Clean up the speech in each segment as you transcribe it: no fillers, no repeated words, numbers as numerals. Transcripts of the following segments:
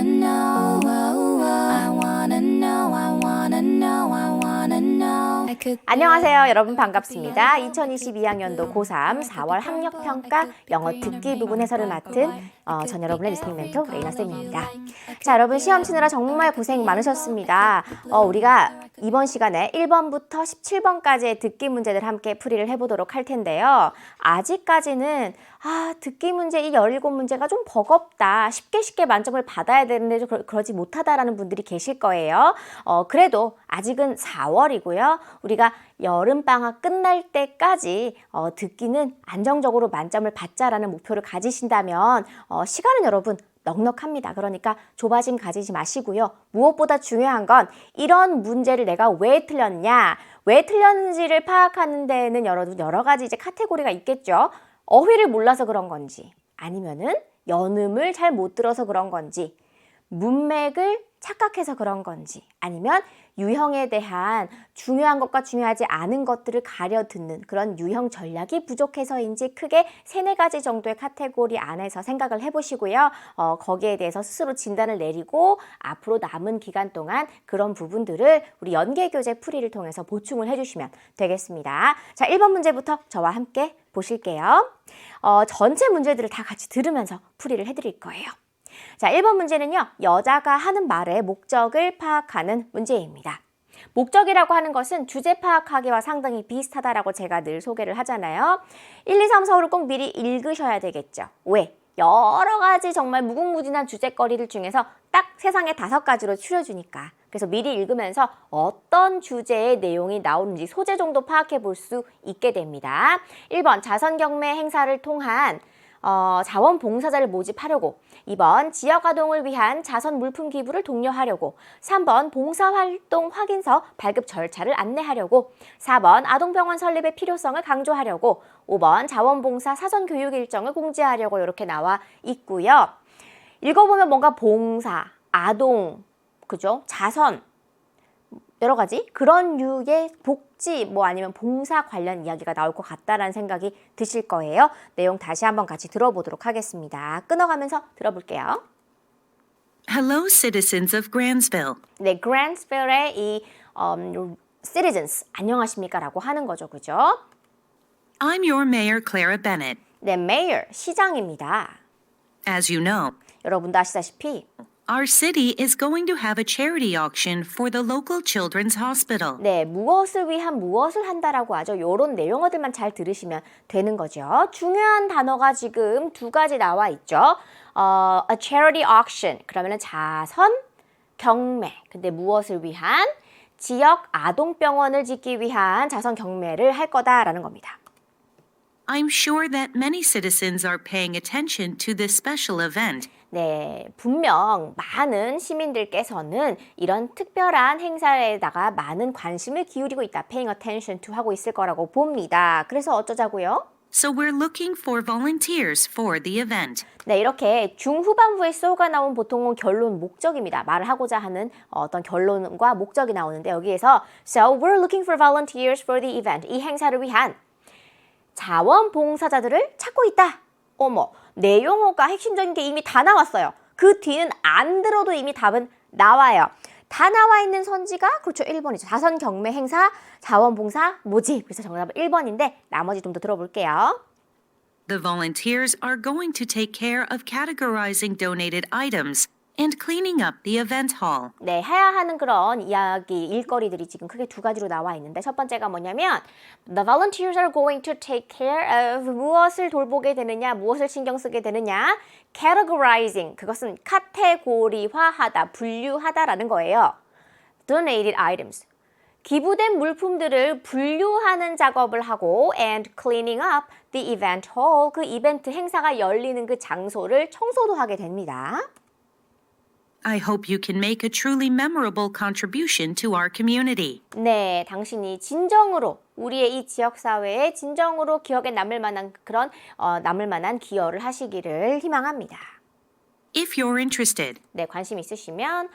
wanna know. I wanna know. I wanna know. I wanna know. 안녕하세요. 여러분 반갑습니다. 2022학년도 고3 4월 학력평가 영어 듣기 부분 해설을 맡은 전 여러분의 리스닝 멘토 레이나쌤입니다. 자, 여러분 시험 치느라 정말 고생 많으셨습니다. 우리가 이번 시간에 1번부터 17번까지의 듣기 문제들 함께 풀이를 해보도록 할 텐데요. 아직까지는 듣기 문제 이 17문제가 좀 버겁다. 쉽게 만점을 받아야 되는데 그러지 못하다라는 분들이 계실 거예요. 그래도 아직은 4월이고요. 우리가 여름방학 끝날 때까지 듣기는 안정적으로 만점을 받자라는 목표를 가지신다면 시간은 여러분 넉넉합니다. 그러니까 조바심 가지지 마시고요. 무엇보다 중요한 건 이런 문제를 내가 왜 틀렸냐, 왜 틀렸는지를 파악하는 데에는 여러 가지 이제 카테고리가 있겠죠. 어휘를 몰라서 그런 건지, 아니면은 연음을 잘 못 들어서 그런 건지, 문맥을 착각해서 그런 건지, 아니면 유형에 대한 중요한 것과 중요하지 않은 것들을 가려 듣는 그런 유형 전략이 부족해서인지 크게 3-4가지 정도의 카테고리 안에서 생각을 해보시고요. 거기에 대해서 스스로 진단을 내리고 앞으로 남은 기간 동안 그런 부분들을 우리 연계교재 풀이를 통해서 보충을 해주시면 되겠습니다. 자, 1번 문제부터 저와 함께 보실게요. 전체 문제들을 다 같이 들으면서 풀이를 해드릴 거예요. 자, 1번 문제는요. 여자가 하는 말의 목적을 파악하는 문제입니다. 목적이라고 하는 것은 주제 파악하기와 상당히 비슷하다라고 제가 늘 소개를 하잖아요. 1, 2, 3, 4, 5를 꼭 미리 읽으셔야 되겠죠. 왜? 여러 가지 정말 무궁무진한 주제거리들 중에서 딱 세상에 5가지로 추려주니까. 그래서 미리 읽으면서 어떤 주제의 내용이 나오는지 소재 정도 파악해 볼 수 있게 됩니다. 1번 자선경매 행사를 통한 자원봉사자를 모집하려고, 2번 지역아동을 위한 자선 물품 기부를 독려하려고, 3번 봉사활동 확인서 발급 절차를 안내하려고, 4번 아동병원 설립의 필요성을 강조하려고, 5번 자원봉사 사전 교육 일정을 공지하려고 이렇게 나와 있고요. 읽어보면 뭔가 봉사, 아동, 그죠? 자선, 여러 가지 그런 류의 복지 아니면 봉사 관련 이야기가 나올 것 같다라는 생각이 드실 거예요. 내용 다시 한번 같이 들어보도록 하겠습니다. 끊어가면서 들어볼게요. Hello, citizens of Grantsville. 네, Grantsville의 이 citizens, 안녕하십니까 라고 하는 거죠. 그죠? I'm your mayor, Clara Bennett. 네, mayor, 시장입니다. As you know, 여러분도 아시다시피 our city is going to have a charity auction for the local children's hospital. 네, 무엇을 위한 무엇을 한다라고 하죠. 요런 내용어들만 잘 들으시면 되는 거죠. 중요한 단어가 지금 2가지 나와 있죠. A charity auction, 그러면은 자선 경매. 근데 무엇을 위한? 지역 아동병원을 짓기 위한 자선 경매를 할 거다라는 겁니다. I'm sure that many citizens are paying attention to this special event. 네, 분명 많은 시민들께서는 이런 특별한 행사에다가 많은 관심을 기울이고 있다. paying attention to 하고 있을 거라고 봅니다. 그래서 어쩌자고요? So we're looking for volunteers for the event. 네, 이렇게 중후반부에 so가 나온 보통은 결론 목적입니다. 말을 하고자 하는 어떤 결론과 목적이 나오는데 여기에서 So we're looking for volunteers for the event. 이 행사를 위한 자원봉사자들을 찾고 있다. 어머, 내용어가 핵심적인 게 이미 다 나왔어요. 그 뒤는 안 들어도 이미 답은 나와요. 다 나와 있는 선지가 그렇죠, 1번이죠. 자선 경매 행사, 자원봉사 모집. 그래서 정답은 1번인데 나머지 좀 더 들어볼게요. The volunteers are going to take care of categorizing donated items and cleaning up the event hall. 네, 해야 하는 그런 이야기, 일거리들이 지금 크게 2가지로 나와 있는데 첫 번째가 뭐냐면 The volunteers are going to take care of 무엇을 돌보게 되느냐, 무엇을 신경 쓰게 되느냐 categorizing, 그것은 카테고리화하다, 분류하다라는 거예요. Donated items, 기부된 물품들을 분류하는 작업을 하고 and cleaning up the event hall, 그 이벤트 행사가 열리는 그 장소를 청소도 하게 됩니다. I hope you can make a truly memorable contribution to our community. 네, 당신이 진정으로 우리의 이 지역사회에 진정으로 기억에 남을 만한 그런 남을 만한 기여를 하시기를 희망합니다. If you're interested, 네, 관심 있으시면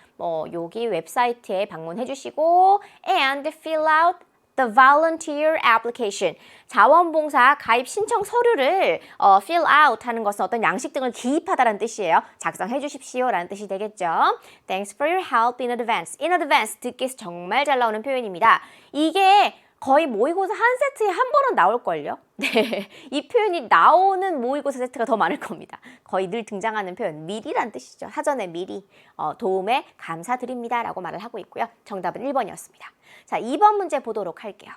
여기 웹사이트에 방문해 주시고 and fill out the volunteer application. 자원봉사 가입 신청 서류를 fill out 하는 것은 어떤 양식 등을 기입하다라는 뜻이에요. 작성해 주십시오 라는 뜻이 되겠죠. Thanks for your help in advance. in advance 듣기에서 정말 잘 나오는 표현입니다. 이게 거의 모의고사 한 세트에 한 번은 나올걸요. 네, 이 표현이 나오는 모의고사 세트가 더 많을 겁니다. 거의 늘 등장하는 표현, 미리란 뜻이죠. 사전에 미리 도움에 감사드립니다 라고 말을 하고 있고요. 정답은 1번이었습니다. 자, 2번 문제 보도록 할게요.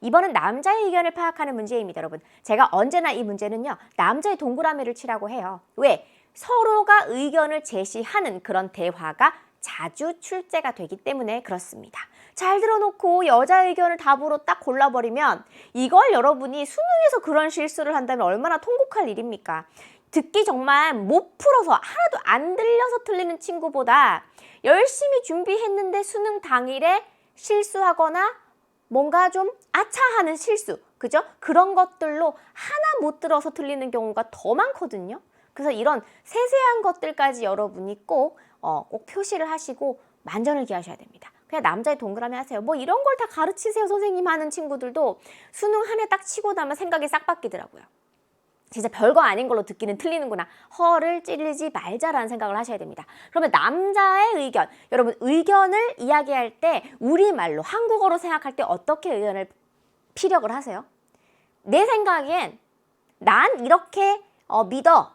2번은 남자의 의견을 파악하는 문제입니다, 여러분. 제가 언제나 이 문제는요, 남자의 동그라미를 치라고 해요. 왜? 서로가 의견을 제시하는 그런 대화가 자주 출제가 되기 때문에 그렇습니다. 잘 들어놓고 여자 의견을 답으로 딱 골라버리면 이걸 여러분이 수능에서 그런 실수를 한다면 얼마나 통곡할 일입니까? 듣기 정말 못 풀어서 하나도 안 들려서 틀리는 친구보다 열심히 준비했는데 수능 당일에 실수하거나 뭔가 좀 아차하는 실수, 그죠? 그런 것들로 하나 못 들어서 틀리는 경우가 더 많거든요. 그래서 이런 세세한 것들까지 여러분이 꼭 표시를 하시고 만전을 기하셔야 됩니다. 그냥 남자의 동그라미 하세요. 뭐 이런 걸 다 가르치세요 선생님 하는 친구들도 수능 한 해 딱 치고 나면 생각이 싹 바뀌더라고요. 진짜 별거 아닌 걸로 듣기는 틀리는구나. 허를 찌르지 말자라는 생각을 하셔야 됩니다. 그러면 남자의 의견, 여러분 의견을 이야기할 때 우리말로 한국어로 생각할 때 어떻게 의견을 피력을 하세요? 내 생각엔 난 이렇게 믿어.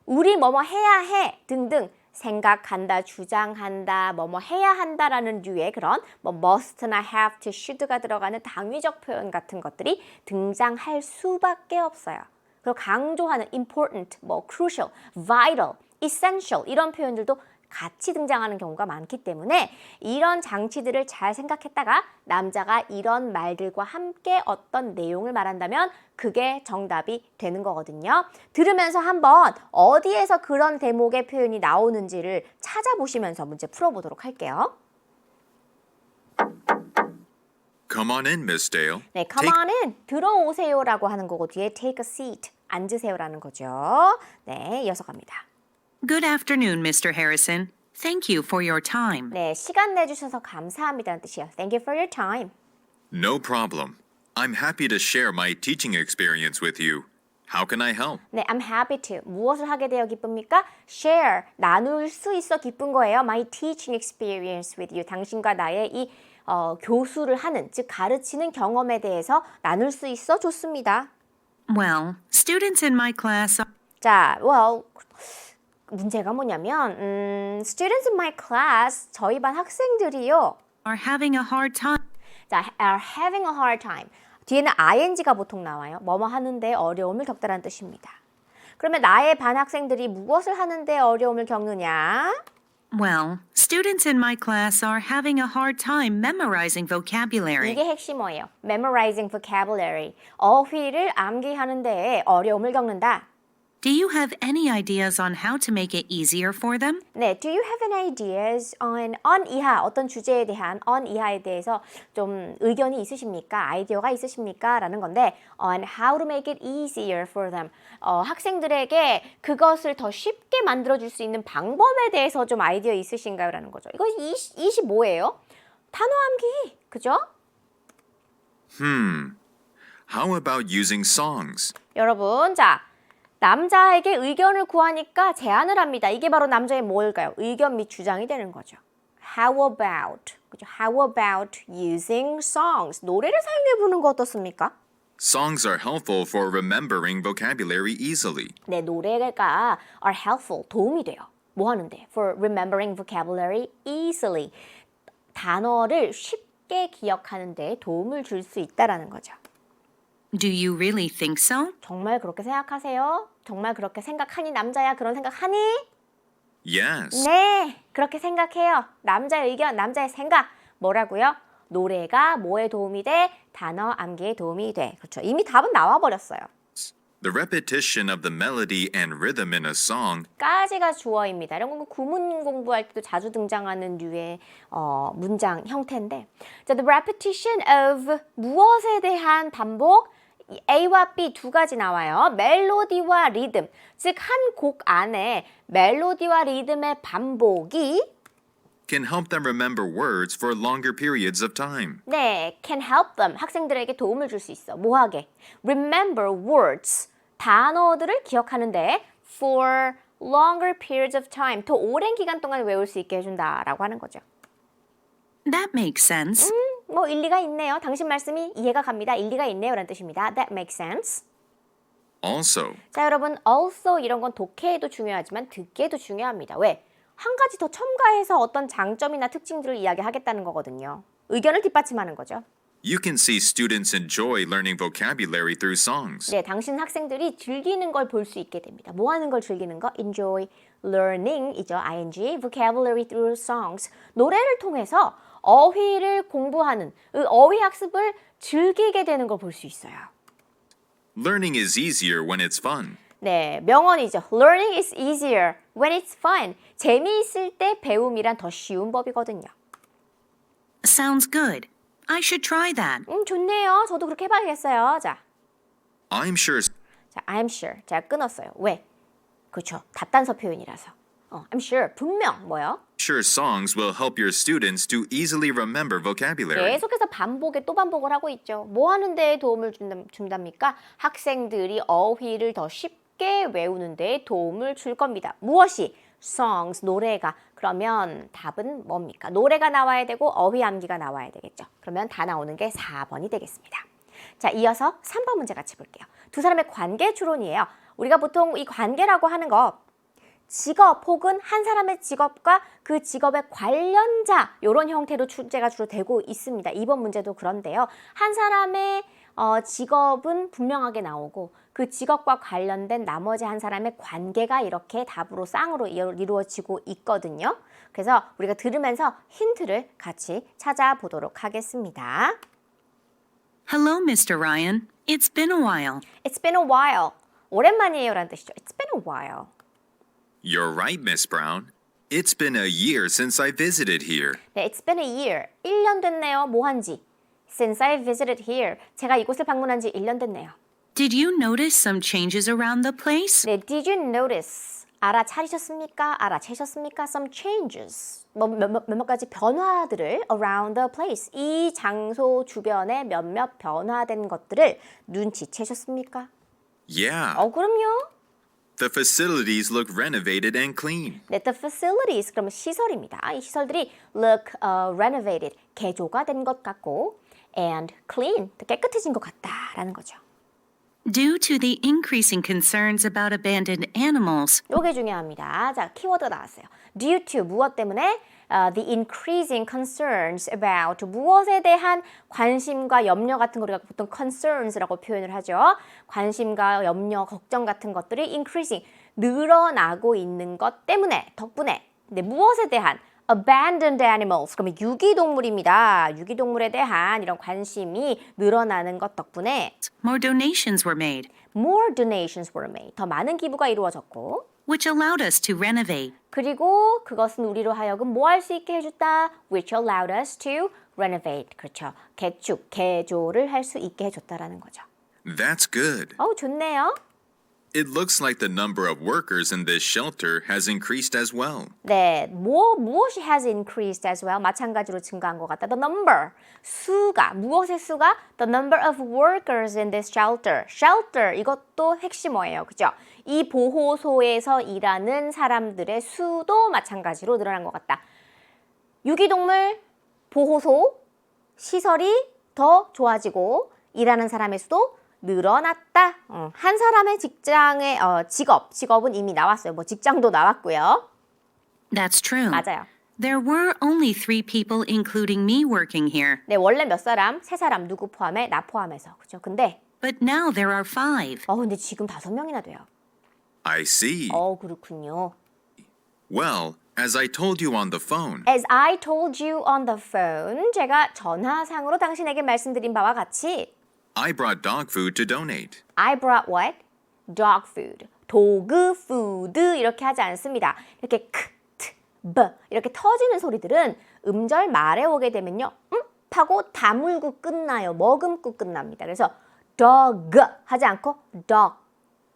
우리 뭐뭐 해야 해 등등 생각한다, 주장한다, 뭐뭐 해야 한다라는 류의 그런 뭐 must나 have to, should가 들어가는 당위적 표현 같은 것들이 등장할 수밖에 없어요. 그리고 강조하는 important, 뭐 crucial, vital, essential 이런 표현들도 같이 등장하는 경우가 많기 때문에 이런 장치들을 잘 생각했다가 남자가 이런 말들과 함께 어떤 내용을 말한다면 그게 정답이 되는 거거든요. 들으면서 한번 어디에서 그런 대목의 표현이 나오는지를 찾아보시면서 문제 풀어보도록 할게요. Come on in, Miss Dale. 네, come on in, 들어오세요라고 하는 거고 뒤에 take a seat, 앉으세요라는 거죠. 네, 이어서 갑니다. Good afternoon, Mr. Harrison. Thank you for your time. 네, 시간 내주셔서 감사합니다는 뜻이에요. Thank you for your time. No problem. I'm happy to share my teaching experience with you. How can I help? 네, I'm happy to. 무엇을 하게 되어 기쁩니까? Share, 나눌 수 있어 기쁜 거예요. My teaching experience with you. 당신과 나의 이 교수를 하는, 즉 가르치는 경험에 대해서 나눌 수 있어 좋습니다. Well, students in my class 자, well, 문제가 뭐냐면 students in my class, 저희 반 학생들이요. are having a hard time. 자, are having a hard time. 뒤에는 ing가 보통 나와요. 뭐뭐 하는데 어려움을 겪다라는 뜻입니다. 그러면 나의 반 학생들이 무엇을 하는데 어려움을 겪느냐? Well, students in my class are having a hard time memorizing vocabulary. 이게 핵심어예요. Memorizing vocabulary. 어휘를 암기하는 데에 어려움을 겪는다. Do you have any ideas on how to make it easier for them? 네, do you have any ideas on 이하, 어떤 주제에 대한 on 이하에 대해서 좀 의견이 있으십니까? 아이디어가 있으십니까? 라는 건데 on how to make it easier for them. 학생들에게 그것을 더 쉽게 만들어줄 수 있는 방법에 대해서 좀 아이디어 있으신가요? 라는 거죠. 이거 25예요. 단어 암기, 그죠? How about using songs? 여러분, 자, 남자에게 의견을 구하니까 제안을 합니다. 이게 바로 남자의 뭘까요? 의견 및 주장이 되는 거죠. How about, 그죠? How about using songs? 노래를 사용해 보는 거 어떻습니까? Songs are helpful for remembering vocabulary easily. 네, 노래가 are helpful, 도움이 돼요. 뭐 하는데? For remembering vocabulary easily. 단어를 쉽게 기억하는 데 도움을 줄 수 있다라는 거죠. Do you really think so? 정말 그렇게 생각하세요? 정말 그렇게 생각하니 남자야? 그런 생각하니? Yes. 네, 그렇게 생각해요. 남자의 의견, 남자의 생각. 뭐라고요? 노래가 뭐에 도움이 돼? 단어 암기에 도움이 돼. 그렇죠. 이미 답은 나와버렸어요. The repetition of the melody and rhythm in a song 까지가 주어입니다. 이런 건 구문 공부할 때도 자주 등장하는 류의 문장 형태인데, 자, the repetition of 무엇에 대한 반복? A와 B 두 가지 나와요. 멜로디와 리듬, 즉 한 곡 안에 멜로디와 리듬의 반복이 can help them remember words for longer periods of time. 네, can help them. 학생들에게 도움을 줄 수 있어. 뭐하게? Remember words. 단어들을 기억하는데 for longer periods of time. 더 오랜 기간 동안 외울 수 있게 해준다라고 하는 거죠. That makes sense. 뭐 일리가 있네요. 당신 말씀이 이해가 갑니다. 일리가 있네요. 라는 뜻입니다. That makes sense. Also, 자, 여러분 also 이런 건 독해에도 중요하지만 듣기에도 중요합니다. 왜? 한 가지 더 첨가해서 어떤 장점이나 특징들을 이야기하겠다는 거거든요. 의견을 뒷받침하는 거죠. you can see students enjoy learning vocabulary through songs. 네, 당신 학생들이 즐기는 걸 볼 수 있게 됩니다. 뭐 하는 걸 즐기는 거? Enjoy learning이죠. ing, vocabulary through songs. 노래를 통해서 어휘를 공부하는, 어휘 학습을 즐기게 되는 걸 볼 수 있어요. Learning is easier when it's fun. 네, 명언이죠. Learning is easier when it's fun. 재미있을 때 배움이란 더 쉬운 법이거든요. Sounds good. I should try that. 좋네요. 저도 그렇게 해봐야겠어요. 자, I'm sure I'm sure. 제가 끊었어요. 왜? 그렇죠. 답단서 표현이라서. I'm sure. 분명 뭐요? songs will help your students to easily remember vocabulary. 계속해서 반복에 또 반복을 하고 있죠. 뭐 하는 데 도움을 준답니까? 학생들이 어휘를 더 쉽게 외우는 데 도움을 줄 겁니다. 무엇이? songs, 노래가. 그러면 답은 뭡니까? 노래가 나와야 되고 어휘 암기가 나와야 되겠죠. 그러면 다 나오는 게 4번이 되겠습니다. 자, 이어서 3번 문제 같이 볼게요. 두 사람의 관계 추론이에요. 우리가 보통 이 관계라고 하는 거 직업 혹은 한 사람의 직업과 그 직업의 관련자 이런 형태로 출제가 주로 되고 있습니다. 이번 문제도 그런데요. 한 사람의 직업은 분명하게 나오고 그 직업과 관련된 나머지 한 사람의 관계가 이렇게 답으로 쌍으로 이루어지고 있거든요. 그래서 우리가 들으면서 힌트를 같이 찾아보도록 하겠습니다. Hello, Mr. Ryan. It's been a while. It's been a while. 오랜만이에요 라는 뜻이죠. It's been a while. You're right, Miss Brown. It's been a year since I visited here. 네, it's been a year. 1년 됐네요. 뭐 한지? Since I visited here. 제가 이곳을 방문한 지 1년 됐네요. Did you notice some changes around the place? 네, did you notice? 알아차리셨습니까? 알아채셨습니까? Some changes. 몇몇 가지 변화들을 around the place. 이 장소 주변에 몇몇 변화된 것들을 눈치채셨습니까? Yeah, 그럼요. the facilities look renovated and clean. 네, the facilities, 그러면 시설입니다. 이 시설들이 look renovated, 개조가 된 것 같고 and clean, 깨끗해진 것 같다라는 거죠. Due to the increasing concerns about abandoned animals, 요게 중요합니다. 자, 키워드가 나왔어요. Due to, 무엇 때문에? The increasing concerns about, 무엇에 대한 관심과 염려 같은 거 우리가 보통 concerns라고 표현을 하죠. 관심과 염려, 걱정 같은 것들이 increasing, 늘어나고 있는 것 때문에, 덕분에, 네, 무엇에 대한? Abandoned animals, 그러면 유기동물입니다. 유기동물에 대한 이런 관심이 늘어나는 것 덕분에 more donations were made, more donations were made, 더 많은 기부가 이루어졌고 which allowed us to renovate. 그리고 그것은 우리로 하여금 뭐 할 수 있게 해줬다? Which allowed us to renovate. 그렇죠. 개축, 개조를 할 수 있게 해줬다라는 거죠. That's good. 좋네요. It looks like the number of workers in this shelter has increased as well. 네, 무엇이 has increased as well? 마찬가지로 증가한 것 같다. The number, 수가, 무엇의 수가? The number of workers in this shelter. shelter, 이것도 핵심어예요. 그죠? 이 보호소에서 일하는 사람들의 수도 마찬가지로 늘어난 것 같다. 유기동물 보호소 시설이 더 좋아지고 일하는 사람의 수도 늘어났다. 한 사람의 직장의 직업은 이미 나왔어요. 뭐 직장도 나왔고요. That's true. 맞아요. There were only 3 people, including me, working here. 네, 원래 몇 사람? 3사람 누구 포함해? 나 포함해서. 그죠? 근데 But now there are 5. 근데 지금 5명이나 돼요. I see. 그렇군요. Well, as I told you on the phone, As I told you on the phone, 제가 전화상으로 당신에게 말씀드린 바와 같이 I brought dog food to donate. I brought what? Dog food. 도그 food 이렇게 하지 않습니다. 이렇게 크, 트, 브 이렇게 터지는 소리들은 음절 말에 오게 되면요. 하고 다물고 끝나요. 머금고 끝납니다. 그래서 dog 하지 않고 dog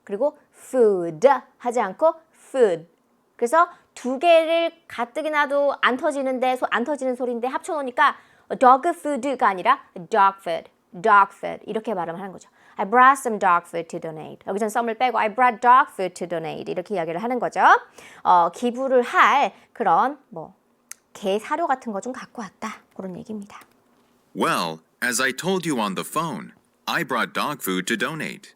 그리고 food 하지 않고 food. 그래서 두 개를 가뜩이 놔도 안 터지는데 안 터지는 소리인데 합쳐놓으니까 dog food가 아니라 dog food, dog food 이렇게 발음을 하는 거죠. I brought some dog food to donate. 여기선 썸을 빼고 I brought dog food to donate 이렇게 이야기를 하는 거죠. 기부를 할 그런 개 사료 같은 거 좀 갖고 왔다 그런 얘기입니다. Well, as I told you on the phone, I brought dog food to donate.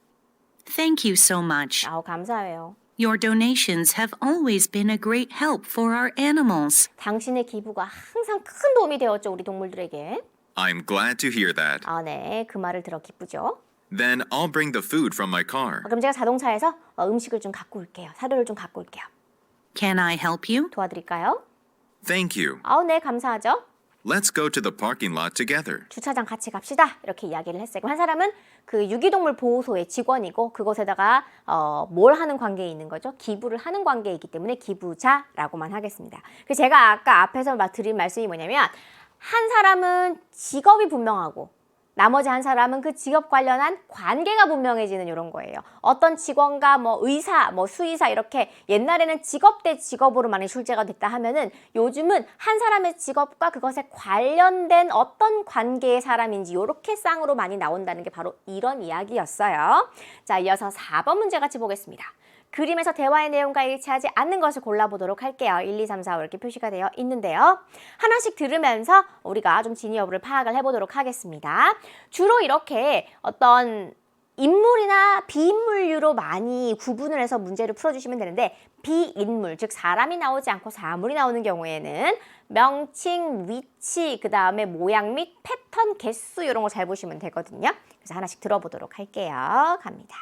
Thank you so much. 감사해요. Your donations have always been a great help for our animals. 당신의 기부가 항상 큰 도움이 되었죠 우리 동물들에게. I'm glad to hear that. 네, 그 말을 들어 기쁘죠. Then I'll bring the food from my car. 그럼 제가 자동차에서 음식을 좀 갖고 올게요. 사료를 좀 갖고 올게요. Can I help you? 도와드릴까요? Thank you. 네, 감사하죠. Let's go to the parking lot together. 주차장 같이 갑시다. 이렇게 이야기를 했어요. 그럼 한 사람은 그 유기동물 보호소의 직원이고 그곳에다가 뭘 하는 관계에 있는 거죠? 기부를 하는 관계에 있기 때문에 기부자라고만 하겠습니다. 그래서 제가 아까 앞에서 드린 말씀이 뭐냐면 한 사람은 직업이 분명하고 나머지 한 사람은 그 직업 관련한 관계가 분명해지는 이런 거예요. 어떤 직원과 의사, 수의사 이렇게 옛날에는 직업 대 직업으로 많이 출제가 됐다 하면은 요즘은 한 사람의 직업과 그것에 관련된 어떤 관계의 사람인지 이렇게 쌍으로 많이 나온다는 게 바로 이런 이야기였어요. 자, 이어서 4번 문제 같이 보겠습니다. 그림에서 대화의 내용과 일치하지 않는 것을 골라보도록 할게요. 1, 2, 3, 4, 5 이렇게 표시가 되어 있는데요. 하나씩 들으면서 우리가 좀 진위 여부를 파악을 해보도록 하겠습니다. 주로 이렇게 어떤 인물이나 비인물류로 많이 구분을 해서 문제를 풀어주시면 되는데 비인물, 즉 사람이 나오지 않고 사물이 나오는 경우에는 명칭, 위치, 그 다음에 모양 및 패턴, 개수 이런 거 잘 보시면 되거든요. 그래서 하나씩 들어보도록 할게요. 갑니다.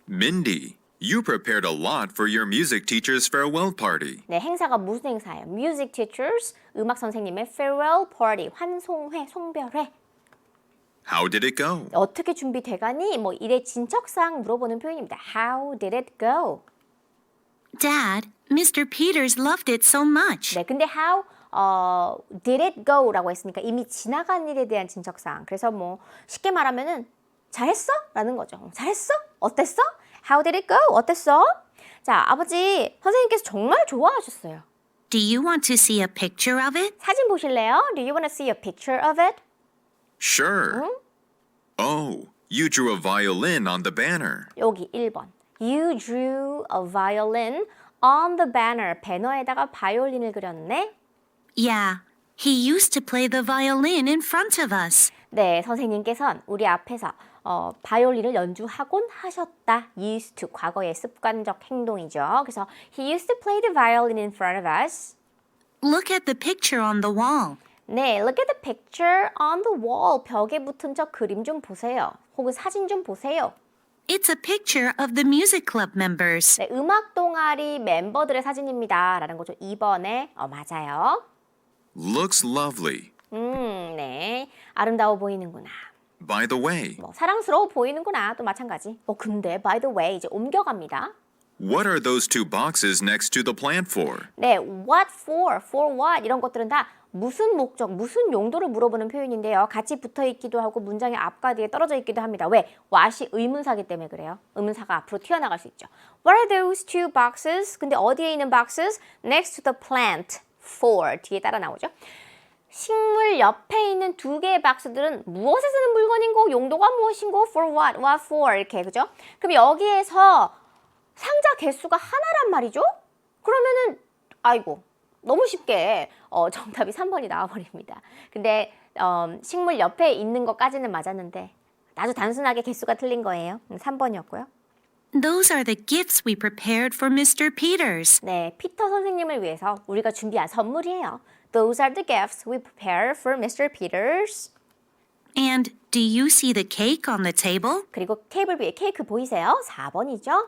Mindy, you prepared a lot for your music teacher's farewell party. 네, 행사가 무슨 행사예요? Music teachers, 음악 선생님의 farewell party, 환송회, 송별회. How did it go? 어떻게 준비돼가니? 일의 진척사항 물어보는 표현입니다. How did it go? Dad, Mr. Peters loved it so much. 네, 근데 how did it go라고 했으니까 이미 지나간 일에 대한 진척사항. 그래서 쉽게 말하면은 잘했어? 라는 거죠. 잘했어? 어땠어? How did it go? 어땠어? 자, 아버지, 선생님께서 정말 좋아하셨어요. Do you want to see a picture of it? 사진 보실래요? Do you want to see a picture of it? Sure. Oh, you drew a violin on the banner. 여기 1번. You drew a violin on the banner. 배너에다가 바이올린을 그렸네. Yeah, he used to play the violin in front of us. 네, 선생님께서는 우리 앞에서 바이올린을 연주하곤 하셨다. used to, 과거의 습관적 행동이죠. 그래서 he used to play the violin in front of us. Look at the picture on the wall. 네, look at the picture on the wall. 벽에 붙은 저 그림 좀 보세요. 혹은 사진 좀 보세요. It's a picture of the music club members. 네, 음악 동아리 멤버들의 사진입니다. 라는 거죠. 2번에 맞아요. Looks lovely. 네, 아름다워 보이는구나. By the way, 사랑스러워 보이는구나. 또 마찬가지. 근데 by the way 이제 옮겨갑니다. what are those two boxes next to the plant for? 네, what for what 이런 것들은 다 무슨 목적, 무슨 용도를 물어보는 표현인데요. 같이 붙어 있기도 하고 문장의 앞과 뒤에 떨어져 있기도 합니다. 왜? what이 의문사기 때문에 그래요. 의문사가 앞으로 튀어나갈 수 있죠. What are those two boxes? 근데 어디에 있는 boxes? Next to the plant for 뒤에 따라 나오죠. 식물 옆에 있는 두 개의 박스들은 무엇에 쓰는 물건인고 용도가 무엇인고 for what for 이렇게 그죠? 그럼 여기에서 상자 개수가 하나란 말이죠? 그러면은 아이고 너무 쉽게 정답이 3번이 나와버립니다. 근데 식물 옆에 있는 것까지는 맞았는데 아주 단순하게 개수가 틀린 거예요. 3번이었고요. Those are the gifts we prepared for Mr. Peters. 네, 피터 선생님을 위해서 우리가 준비한 선물이에요. Those are the gifts we prepared for Mr. Peters. And do you see the cake on the table? 그리고 테이블 위에 케이크 보이세요? 4번이죠.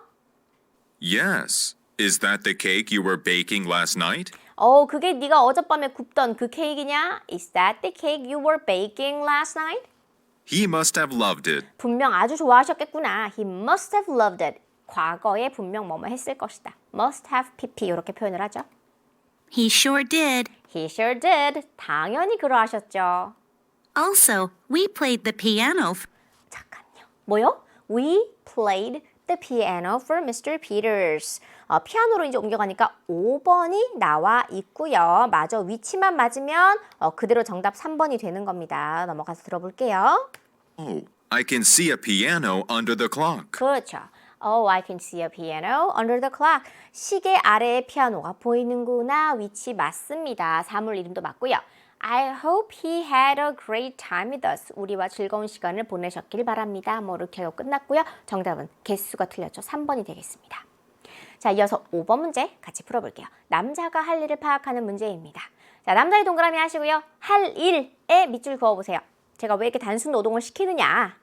Yes. Is that the cake you were baking last night? 그게 네가 어젯밤에 굽던 그 케이크냐? Is that the cake you were baking last night? He must have loved it. 분명 아주 좋아하셨겠구나. He must have loved it. 과거에 분명 뭐뭐 했을 것이다. Must have pp 이렇게 표현을 하죠. He sure did. He sure did. 당연히 그러하셨죠. Also, we played the piano. 잠깐요. 뭐요? We played the piano for Mr. Peters. 피아노로 이제 옮겨가니까 5번이 나와 있고요. 마저 위치만 맞으면 그대로 정답 3번이 되는 겁니다. 넘어가서 들어볼게요. Oh, I can see a piano under the clock. 그렇죠. Oh, I can see a piano under the clock. 시계 아래에 피아노가 보이는구나. 위치 맞습니다. 사물 이름도 맞고요. I hope he had a great time with us. 우리와 즐거운 시간을 보내셨길 바랍니다. 뭐 이렇게 하고 끝났고요. 정답은 개수가 틀렸죠. 3번이 되겠습니다. 자, 이어서 5번 문제 같이 풀어볼게요. 남자가 할 일을 파악하는 문제입니다. 자, 남자의 동그라미 하시고요. 할 일에 밑줄 그어보세요. 제가 왜 이렇게 단순 노동을 시키느냐.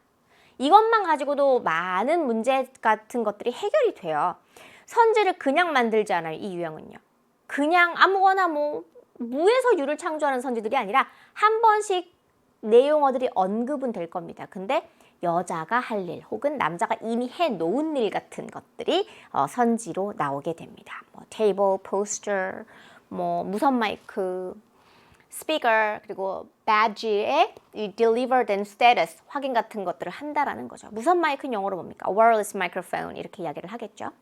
이것만 가지고도 많은 문제 같은 것들이 해결이 돼요. 선지를 그냥 만들지 않아요. 이 유형은요. 그냥 아무거나 뭐 무에서 유를 창조하는 선지들이 아니라 한 번씩 내용어들이 언급은 될 겁니다. 근데 여자가 할 일 혹은 남자가 이미 해놓은 일 같은 것들이 선지로 나오게 됩니다. 뭐 테이블, 포스터, 뭐 무선 마이크, 스피커, 그리고 badge의 이 delivered and status 확인 같은 것들을 한다라는 거죠. 무선 마이크는 영어로 뭡니까? wireless microphone 이렇게 이야기를 하겠죠.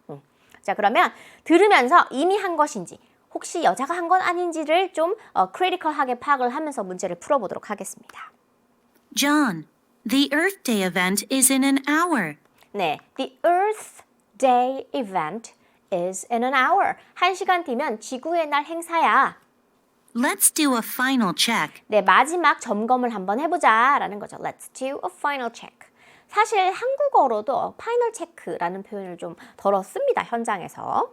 자, 그러면 들으면서 이미 한 것인지 혹시 여자가 한 건 아닌지를 좀 크리티컬하게 파악을 하면서 문제를 풀어보도록 하겠습니다. John, the Earth Day event is in an hour. 네, the Earth Day event is in an hour. 1시간 뒤면 지구의 날 행사야. Let's do a final check. 네, 마지막 점검을 한번 해보자라는 거죠. Let's do a final check. 사실 한국어로도 final check라는 표현을 좀 덜어 씁니다, 현장에서.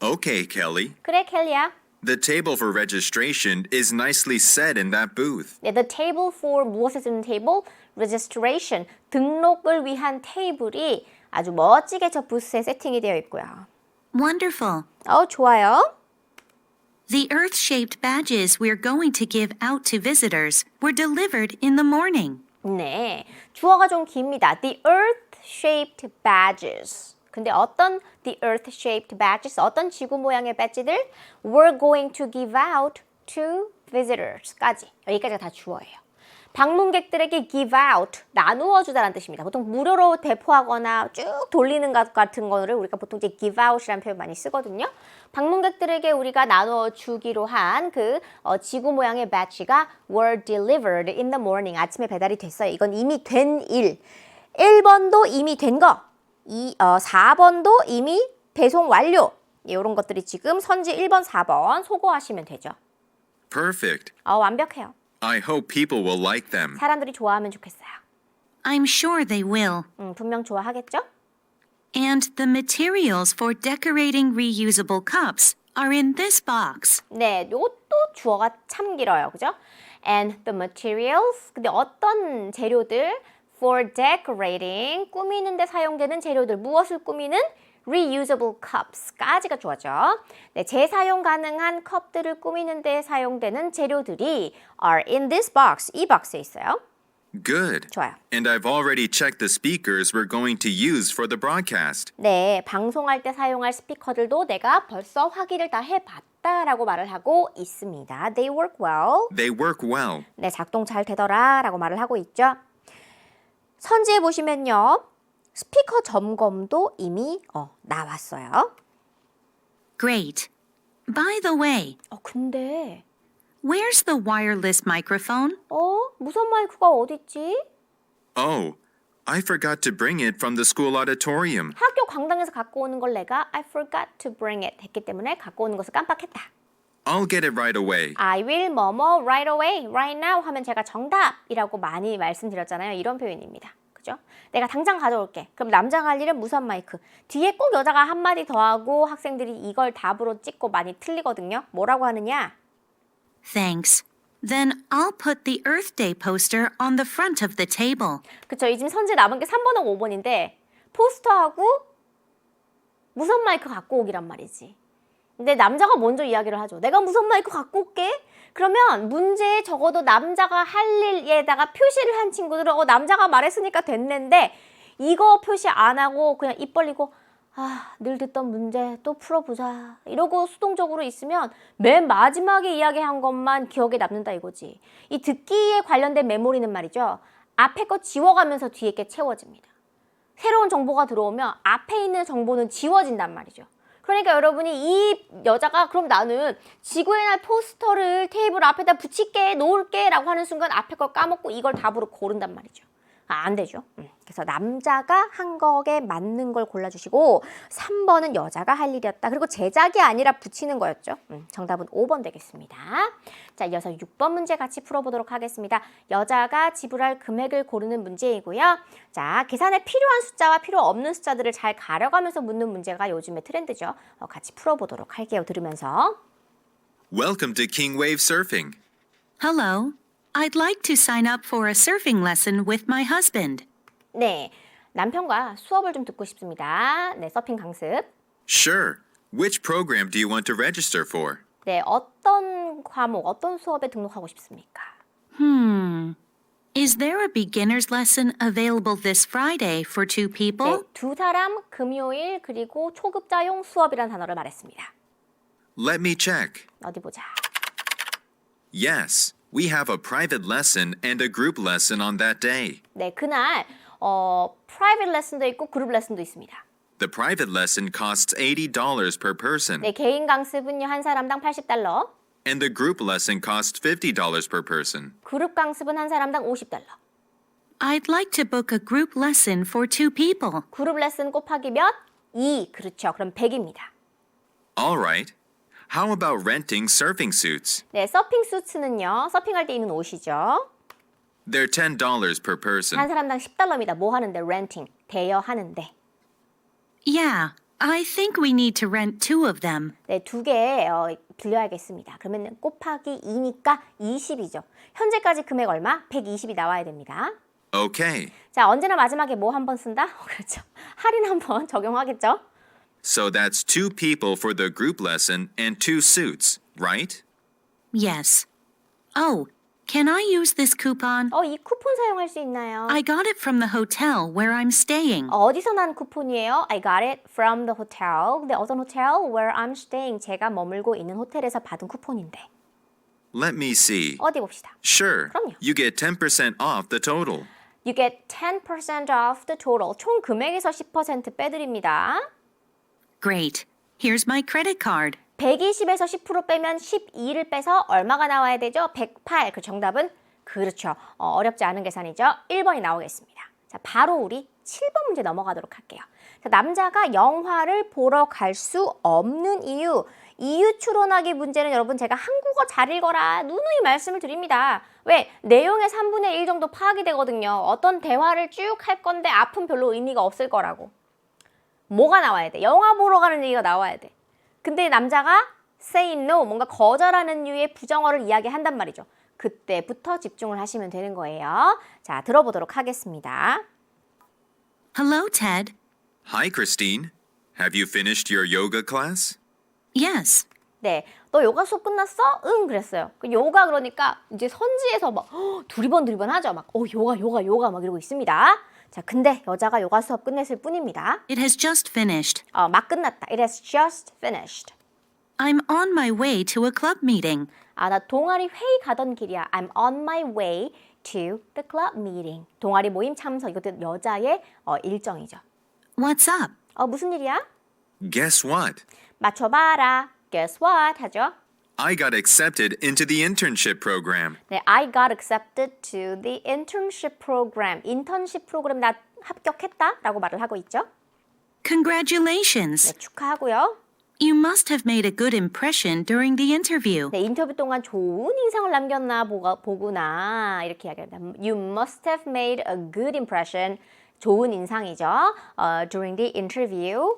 Okay, Kelly. 그래, 켈리야. The table for registration is nicely set in that booth. 네, the table for 무엇을 쓰는 table? registration, 등록을 위한 테이블이 아주 멋지게 저 부스에 세팅이 되어 있고요. Wonderful. 좋아요. The Earth-shaped badges we're going to give out to visitors were delivered in the morning. 네, 주어가 좀 깁니다. The earth-shaped badges. 근데 어떤 the earth-shaped badges, 어떤 지구 모양의 배지들 we're going to give out to visitors까지. 여기까지가 다 주어예요. 방문객들에게 give out, 나누어 주다라는 뜻입니다. 보통 무료로 배포하거나 쭉 돌리는 것 같은 거를 우리가 보통 이제 give out이라는 표현 많이 쓰거든요. 방문객들에게 우리가 나누어 주기로 한 그 지구 모양의 배지가 were delivered in the morning. 아침에 배달이 됐어요. 이건 이미 된 일. 1번도 이미 된 거. 4번도 이미 배송 완료. 이런 것들이 지금 선지 1번, 4번 소거하시면 되죠. Perfect. 완벽해요. I hope people will like them. 사람들이 좋아하면 좋겠어요. I'm sure they will. 분명 좋아하겠죠? And the materials for decorating reusable cups are in this box. 네, 이것도 주어가 참 길어요. 그죠? And the materials, 근데 어떤 재료들 for decorating, 꾸미는 데 사용되는 재료들, 무엇을 꾸미는? reusable cups까지가 주어죠. 네, 재사용 가능한 컵들을 꾸미는 데 사용되는 재료들이 are in this box, 이 박스에 있어요. Good. 좋아요. And I've already checked the speakers we're going to use for the broadcast. 네, 방송할 때 사용할 스피커들도 내가 벌써 확인을 다 해봤다라고 말을 하고 있습니다. They work well. They work well. 네, 작동 잘 되더라라고 말을 하고 있죠. 선지에 보시면요. 스피커 점검도 이미 나왔어요. Great. By the way, 근데 where's the wireless microphone? 무선 마이크가 어딨지? Oh, I forgot to bring it from the school auditorium. 학교 강당에서 갖고 오는 걸 내가 I forgot to bring it 했기 때문에 갖고 오는 것을 깜빡했다. I'll get it right away. I will 뭐뭐 right away, right now 하면 제가 정답이라고 많이 말씀드렸잖아요. 이런 표현입니다. 그죠? 내가 당장 가져올게. 그럼 남자가 할 일은 무선 마이크. 뒤에 꼭 여자가 한마디 더 하고 학생들이 이걸 답으로 찍고 많이 틀리거든요. 뭐라고 하느냐? Thanks. Then I'll put the Earth Day poster on the front of the table. 그쵸? 이 지금 선지 남은 게 3번하고 5번인데 포스터하고 무선 마이크 갖고 오기란 말이지. 근데 남자가 먼저 이야기를 하죠. 내가 무선 마이크 갖고 올게. 그러면 문제에 적어도 남자가 할 일에다가 표시를 한 친구들은 남자가 말했으니까 됐는데 이거 표시 안 하고 그냥 입 벌리고 늘 듣던 문제 또 풀어보자 이러고 수동적으로 있으면 맨 마지막에 이야기한 것만 기억에 남는다 이거지. 이 듣기에 관련된 메모리는 말이죠. 앞에 거 지워가면서 뒤에 게 채워집니다. 새로운 정보가 들어오면 앞에 있는 정보는 지워진단 말이죠. 그러니까 여러분이 이 여자가 그럼 나는 지구의 날 포스터를 테이블 앞에다 붙일게, 놓을게 라고 하는 순간 앞에 걸 까먹고 이걸 답으로 고른단 말이죠. 안 되죠. 그래서 남자가 한 거에 맞는 걸 골라주시고 3번은 여자가 할 일이었다. 그리고 제작이 아니라 붙이는 거였죠. 정답은 5번 되겠습니다. 자, 이어서 6번 문제 같이 풀어보도록 하겠습니다. 여자가 지불할 금액을 고르는 문제이고요. 자, 계산에 필요한 숫자와 필요 없는 숫자들을 잘 가려가면서 묻는 문제가 요즘의 트렌드죠. 같이 풀어보도록 할게요. 들으면서. Welcome to King Wave Surfing. Hello. I'd like to sign up for a surfing lesson with my husband. 네, 남편과 수업을 좀 듣고 싶습니다. 네, 서핑 강습. Sure. Which program do you want to register for? 네, 어떤 과목, 어떤 수업에 등록하고 싶습니까? Is there a beginner's lesson available this Friday for 2 네, people? 두 사람 금요일 그리고 초급자용 수업이라는 단어를 말했습니다. Let me check. 어디 보자. Yes, we have a private lesson and a group lesson on that day. 네, 그날 private 레슨도 있고 그룹 레슨도 있습니다. The private lesson costs $80 per person, 네, 개인 강습은요 한 사람당 $80. and the group lesson costs $50 per person. 그룹 강습은 한 사람당 $50. I'd like to book a group lesson for 2 people. 그룹 레슨 곱하기 몇? 2. 그렇죠. 그럼 100입니다. All right. How about renting surfing suits? 네, 서핑 수트는요. 서핑할 때 입는 옷이죠. They're $10 per person. 한 사람당 $10입니다. 뭐 하는데? 렌팅. 대여하는데. Yeah, I think we need to rent 2 of them. 네, 두 개 빌려야겠습니다. 그러면 곱하기 2니까 20이죠. 현재까지 금액 얼마? 120이 나와야 됩니다. Okay. 자, 언제나 마지막에 뭐 한 번 쓴다? 그렇죠. 할인 한 번 적용하겠죠? So that's 2 people for the group lesson and 2 suits, right? Yes. Oh, can I use this coupon? 이 쿠폰 사용할 수 있나요? I got it from the hotel where I'm staying. 어디서 난 쿠폰이에요? I got it from the hotel. 근데 어떤 호텔? Where I'm staying. 제가 머물고 있는 호텔에서 받은 쿠폰인데. Let me see. 어디 봅시다. Sure. 그럼요. You get 10% off the total. You get 10% off the total. 총 금액에서 10% 빼드립니다. Great. Here's my credit card. 120에서 10% 빼면 12를 빼서 얼마가 나와야 되죠? 108. 그 정답은 그렇죠. 어렵지 않은 계산이죠. 1번이 나오겠습니다. 자, 바로 우리 7번 문제 넘어가도록 할게요. 자, 남자가 영화를 보러 갈 수 없는 이유. 이유 추론하기 문제는 여러분 제가 한국어 잘 읽어라 누누이 말씀을 드립니다. 왜? 내용의 3분의 1 정도 파악이 되거든요. 어떤 대화를 쭉 할 건데 앞은 별로 의미가 없을 거라고. 뭐가 나와야 돼? 영화 보러 가는 얘기가 나와야 돼. 근데 남자가 say no, 뭔가 거절하는 류의 부정어를 이야기한단 말이죠. 그때부터 집중을 하시면 되는 거예요. 자, 들어보도록 하겠습니다. Hello, Ted. Hi, Christine. Have you finished your yoga class? Yes. 네, 너 요가 수업 끝났어? 응, 그랬어요. 그 요가 그러니까 이제 선지에서 막 두리번 하죠. 막 요가 막 이러고 있습니다. 자, 근데 여자가 요가 수업 끝냈을 뿐입니다. It has just finished. 막 끝났다. It has just finished. I'm on my way to a club meeting. 나 동아리 회의 가던 길이야. I'm on my way to the club meeting. 동아리 모임 참석. 이것도 여자의 일정이죠. What's up? 무슨 일이야? Guess what? 맞춰봐라. Guess what? 하죠. I got accepted into the internship program. 네, I got accepted to the internship program. 인턴십 프로그램 나 합격했다라고 말을 하고 있죠. Congratulations. 네, 축하하고요. You must have made a good impression during the interview. 네, 인터뷰 동안 좋은 인상을 남겼나 보구나 이렇게 이야기합니다. You must have made a good impression. 좋은 인상이죠. During the interview.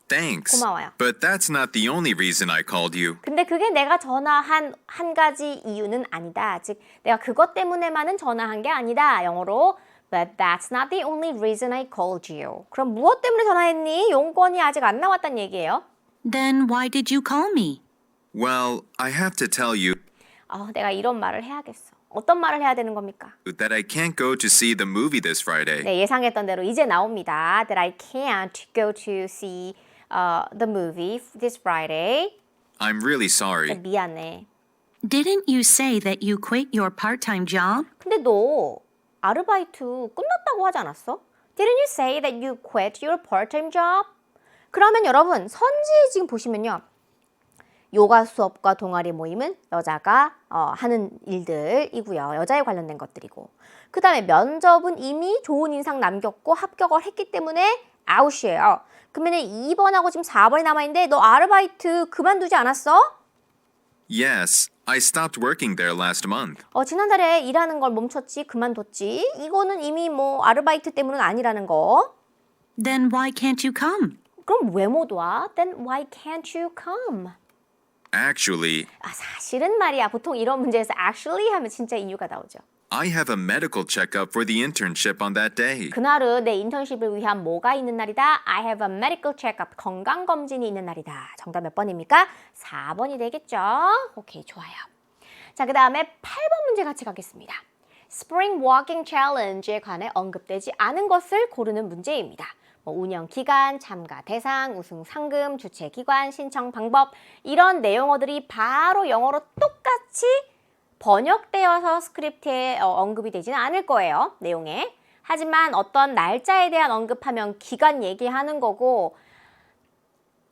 Thanks. 고마워요. But that's not the only reason I called you. 근데 그게 내가 전화한 한 가지 이유는 아니다. 즉, 내가 그것 때문에만은 전화한 게 아니다. 영어로 But that's not the only reason I called you. 그럼 무엇 때문에 전화했니? 용건이 아직 안 나왔단 얘기예요. Then why did you call me? Well, I have to tell you 내가 이런 말을 해야겠어. 어떤 말을 해야 되는 겁니까? that I can't go to see the movie this Friday. 네, 예상했던 대로 이제 나옵니다. That I can't go to see the movie this Friday. I'm really sorry. 미안해. Didn't you say that you quit your part-time job? 근데 너 아르바이트 끝났다고 하지 않았어? Didn't you say that you quit your part-time job? 그러면 여러분 선지 지금 보시면요. 요가 수업과 동아리 모임은 여자가 하는 일들이고요. 여자에 관련된 것들이고 그 다음에 면접은 이미 좋은 인상 남겼고 합격을 했기 때문에 아웃이에요. 그러면 2번하고 지금 4번이 남아있는데 너 아르바이트 그만두지 않았어? Yes, I stopped working there last month. 지난달에 일하는 걸 멈췄지 그만뒀지 이거는 이미 뭐 아르바이트 때문은 아니라는 거. Then why can't you come? 그럼 왜 못 와? Then why can't you come? Actually, 사실은 말이야. 보통 이런 문제에서 actually 하면 진짜 이유가 나오죠. I have a medical checkup for the internship on that day. 그날은 내 인턴십을 위한 뭐가 있는 날이다? I have a medical checkup. 건강검진이 있는 날이다. 정답 몇 번입니까? 4번이 되겠죠? 오케이, 좋아요. 자, 그 다음에 8번 문제 같이 가겠습니다. Spring Walking Challenge에 관해 언급되지 않은 것을 고르는 문제입니다. 운영 기간, 참가 대상, 우승 상금, 주최 기관, 신청 방법 이런 내용어들이 바로 영어로 똑같이 번역되어서 스크립트에 언급이 되지는 않을 거예요. 내용에. 하지만 어떤 날짜에 대한 언급하면 기간 얘기하는 거고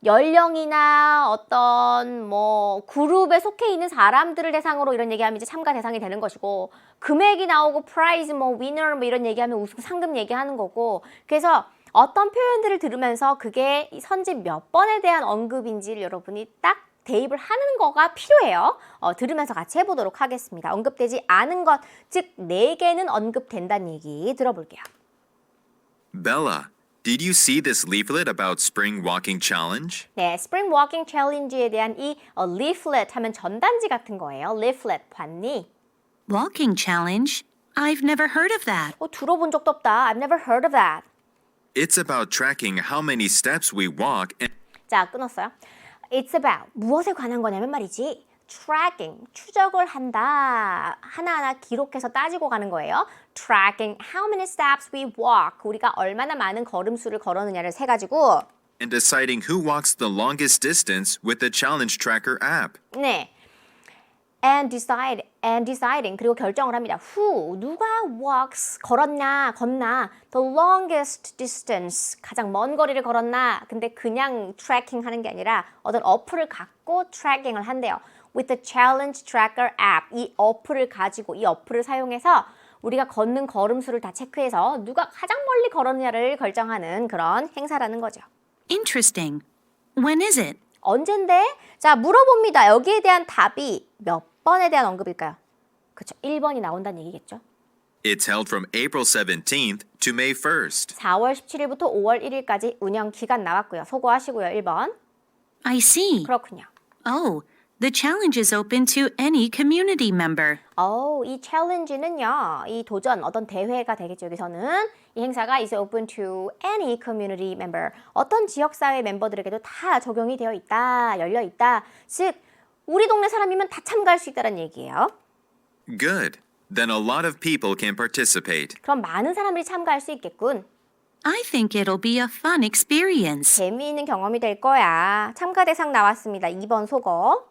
연령이나 어떤 뭐 그룹에 속해 있는 사람들을 대상으로 이런 얘기하면 이제 참가 대상이 되는 것이고 금액이 나오고 프라이즈 뭐 위너 뭐 이런 얘기하면 우승 상금 얘기하는 거고 그래서 어떤 표현들을 들으면서 그게 선지 몇 번에 대한 언급인지를 여러분이 딱 대입을 하는 거가 필요해요. 들으면서 같이 해보도록 하겠습니다. 언급되지 않은 것, 즉 4개는 언급된다는 얘기 들어볼게요. Bella, did you see this leaflet about Spring Walking Challenge? 네, Spring Walking Challenge에 대한 이 leaflet 하면 전단지 같은 거예요. leaflet 봤니? Walking challenge? I've never heard of that. 들어본 적도 없다. I've never heard of that. It's about tracking how many steps we walk and 자, 끊었어요. It's about 무엇에 관한 거냐면 말이지. Tracking, 추적을 한다. 하나하나 기록해서 따지고 가는 거예요. Tracking how many steps we walk. 우리가 얼마나 많은 걸음수를 걸었느냐를 세가지고 and deciding who walks the longest distance with the Challenge Tracker app. 네. and deciding 그리고 결정을 합니다. Who 누가 walks 걸었나 걷나 the longest distance 가장 먼 거리를 걸었나 근데 그냥 트래킹 하는 게 아니라 어떤 어플을 갖고 트래킹을 한대요. With the Challenge Tracker app 이 어플을 가지고 이 어플을 사용해서 우리가 걷는 걸음수를 다 체크해서 누가 가장 멀리 걸었냐를 결정하는 그런 행사라는 거죠. Interesting. When is it? 언젠데? 자, 물어봅니다. 여기에 대한 답이 몇 번에 대한 언급일까요? 그렇죠. 1번이 나온다는 얘기겠죠. It's held from April 17th to May 1st. 4월 17일부터 5월 1일까지 운영 기간 나왔고요. 소거하시고요. 1번. I see. 그렇군요. Oh, the challenge is open to any community member. 이 챌린지는요. 이 도전, 어떤 대회가 되겠죠. 여기서는 이 행사가 is open to any community member. 어떤 지역사회 멤버들에게도 다 적용이 되어 있다. 열려 있다. 즉, 우리 동네 사람이면 다 참가할 수 있다는 얘기예요. Good. Then a lot of people can participate. 그럼 많은 사람들이 참가할 수 있겠군. I think it'll be a fun experience. 재미있는 경험이 될 거야. 참가 대상 나왔습니다. 2번 소거.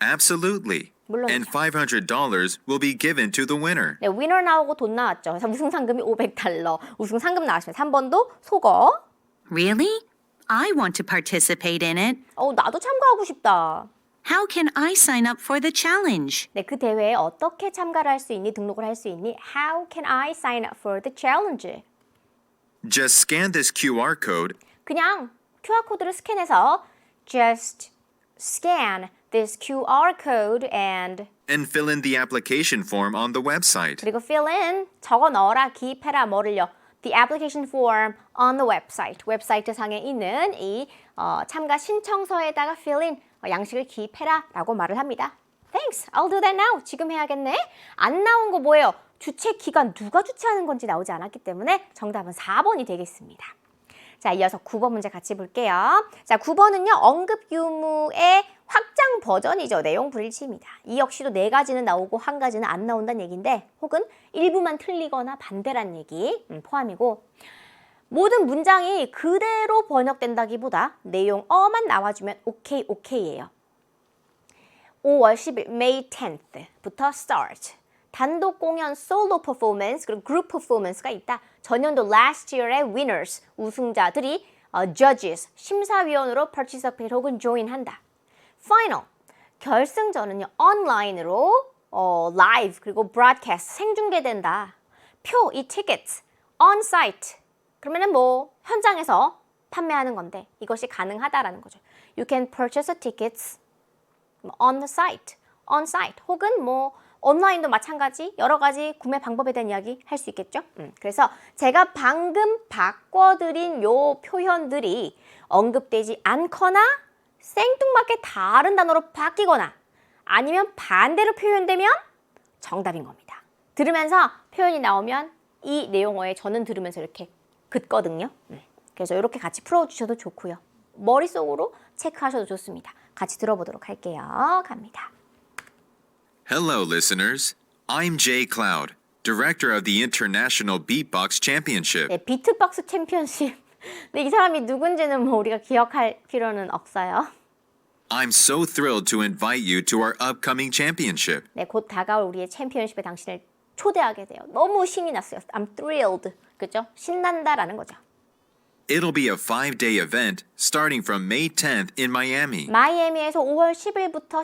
Absolutely. 물론이죠. And $500 will be given to the winner. 네, 위너 나오고 돈 나왔죠. 그래서 우승 상금이 $500. 우승 상금 나왔습니다. 3번도 소거. Really? I want to participate in it. 나도 참가하고 싶다. How can I sign up for the challenge? 네, 그 대회에 어떻게 참가를 할 수 있니? 등록을 할 수 있니? How can I sign up for the challenge? Just scan this QR code 그냥 QR코드를 스캔해서 just scan this QR code and fill in the application form on the website. 그리고 fill in 적어 넣어라 기입해라 뭐를요? The application form on the website. 웹사이트 상에 있는 이 참가 신청서에다가 fill in 양식을 기입해라 라고 말을 합니다. Thanks, I'll do that now. 지금 해야겠네. 안 나온 거 뭐예요? 주최 기간 누가 주최하는 건지 나오지 않았기 때문에 정답은 4번이 되겠습니다. 자, 이어서 9번 문제 같이 볼게요. 자, 9번은요. 언급 유무의 확장 버전이죠. 내용 불일치입니다. 이 역시도 4가지는 나오고 1가지는 안 나온다는 얘기인데 혹은 일부만 틀리거나 반대란 얘기 포함이고 모든 문장이 그대로 번역된다기보다 내용어만 나와주면 오케이예요. 5월 10일, May 10th부터 start. 단독 공연, solo performance, 그리고 group performance가 있다. 전년도 last year의 winners, 우승자들이 judges, 심사위원으로 participate 혹은 join한다. final, 결승전은요. online으로 live 그리고 broadcast, 생중계된다. 표, 이 tickets, on site, 그러면은 뭐 현장에서 판매하는 건데 이것이 가능하다라는 거죠. You can purchase the tickets on the site, on site 혹은 뭐 온라인도 마찬가지 여러 가지 구매 방법에 대한 이야기 할 수 있겠죠. 그래서 제가 방금 바꿔드린 요 표현들이 언급되지 않거나 생뚱맞게 다른 단어로 바뀌거나 아니면 반대로 표현되면 정답인 겁니다. 들으면서 표현이 나오면 이 내용어에 저는 들으면서 이렇게 긋거든요. 그래서 이렇게 같이 풀어주셔도 좋고요. 머릿속으로 체크하셔도 좋습니다. 같이 들어보도록 할게요. 갑니다. Hello, listeners. I'm Jay Cloud, director of the International Beatbox Championship. 네, 비트박스 챔피언십. 근데 이 사람이 누군지는 뭐 우리가 기억할 필요는 없어요. I'm so thrilled to invite you to our upcoming championship. 네, 곧 다가올 우리의 챔피언십에 당신을 초대하게 돼요. 너무 신이 났어요. I'm thrilled. 그죠? 신난다라는 거죠. It'll be a 5-day event starting from May 10th in Miami. 마이애미에서 5월 10일부터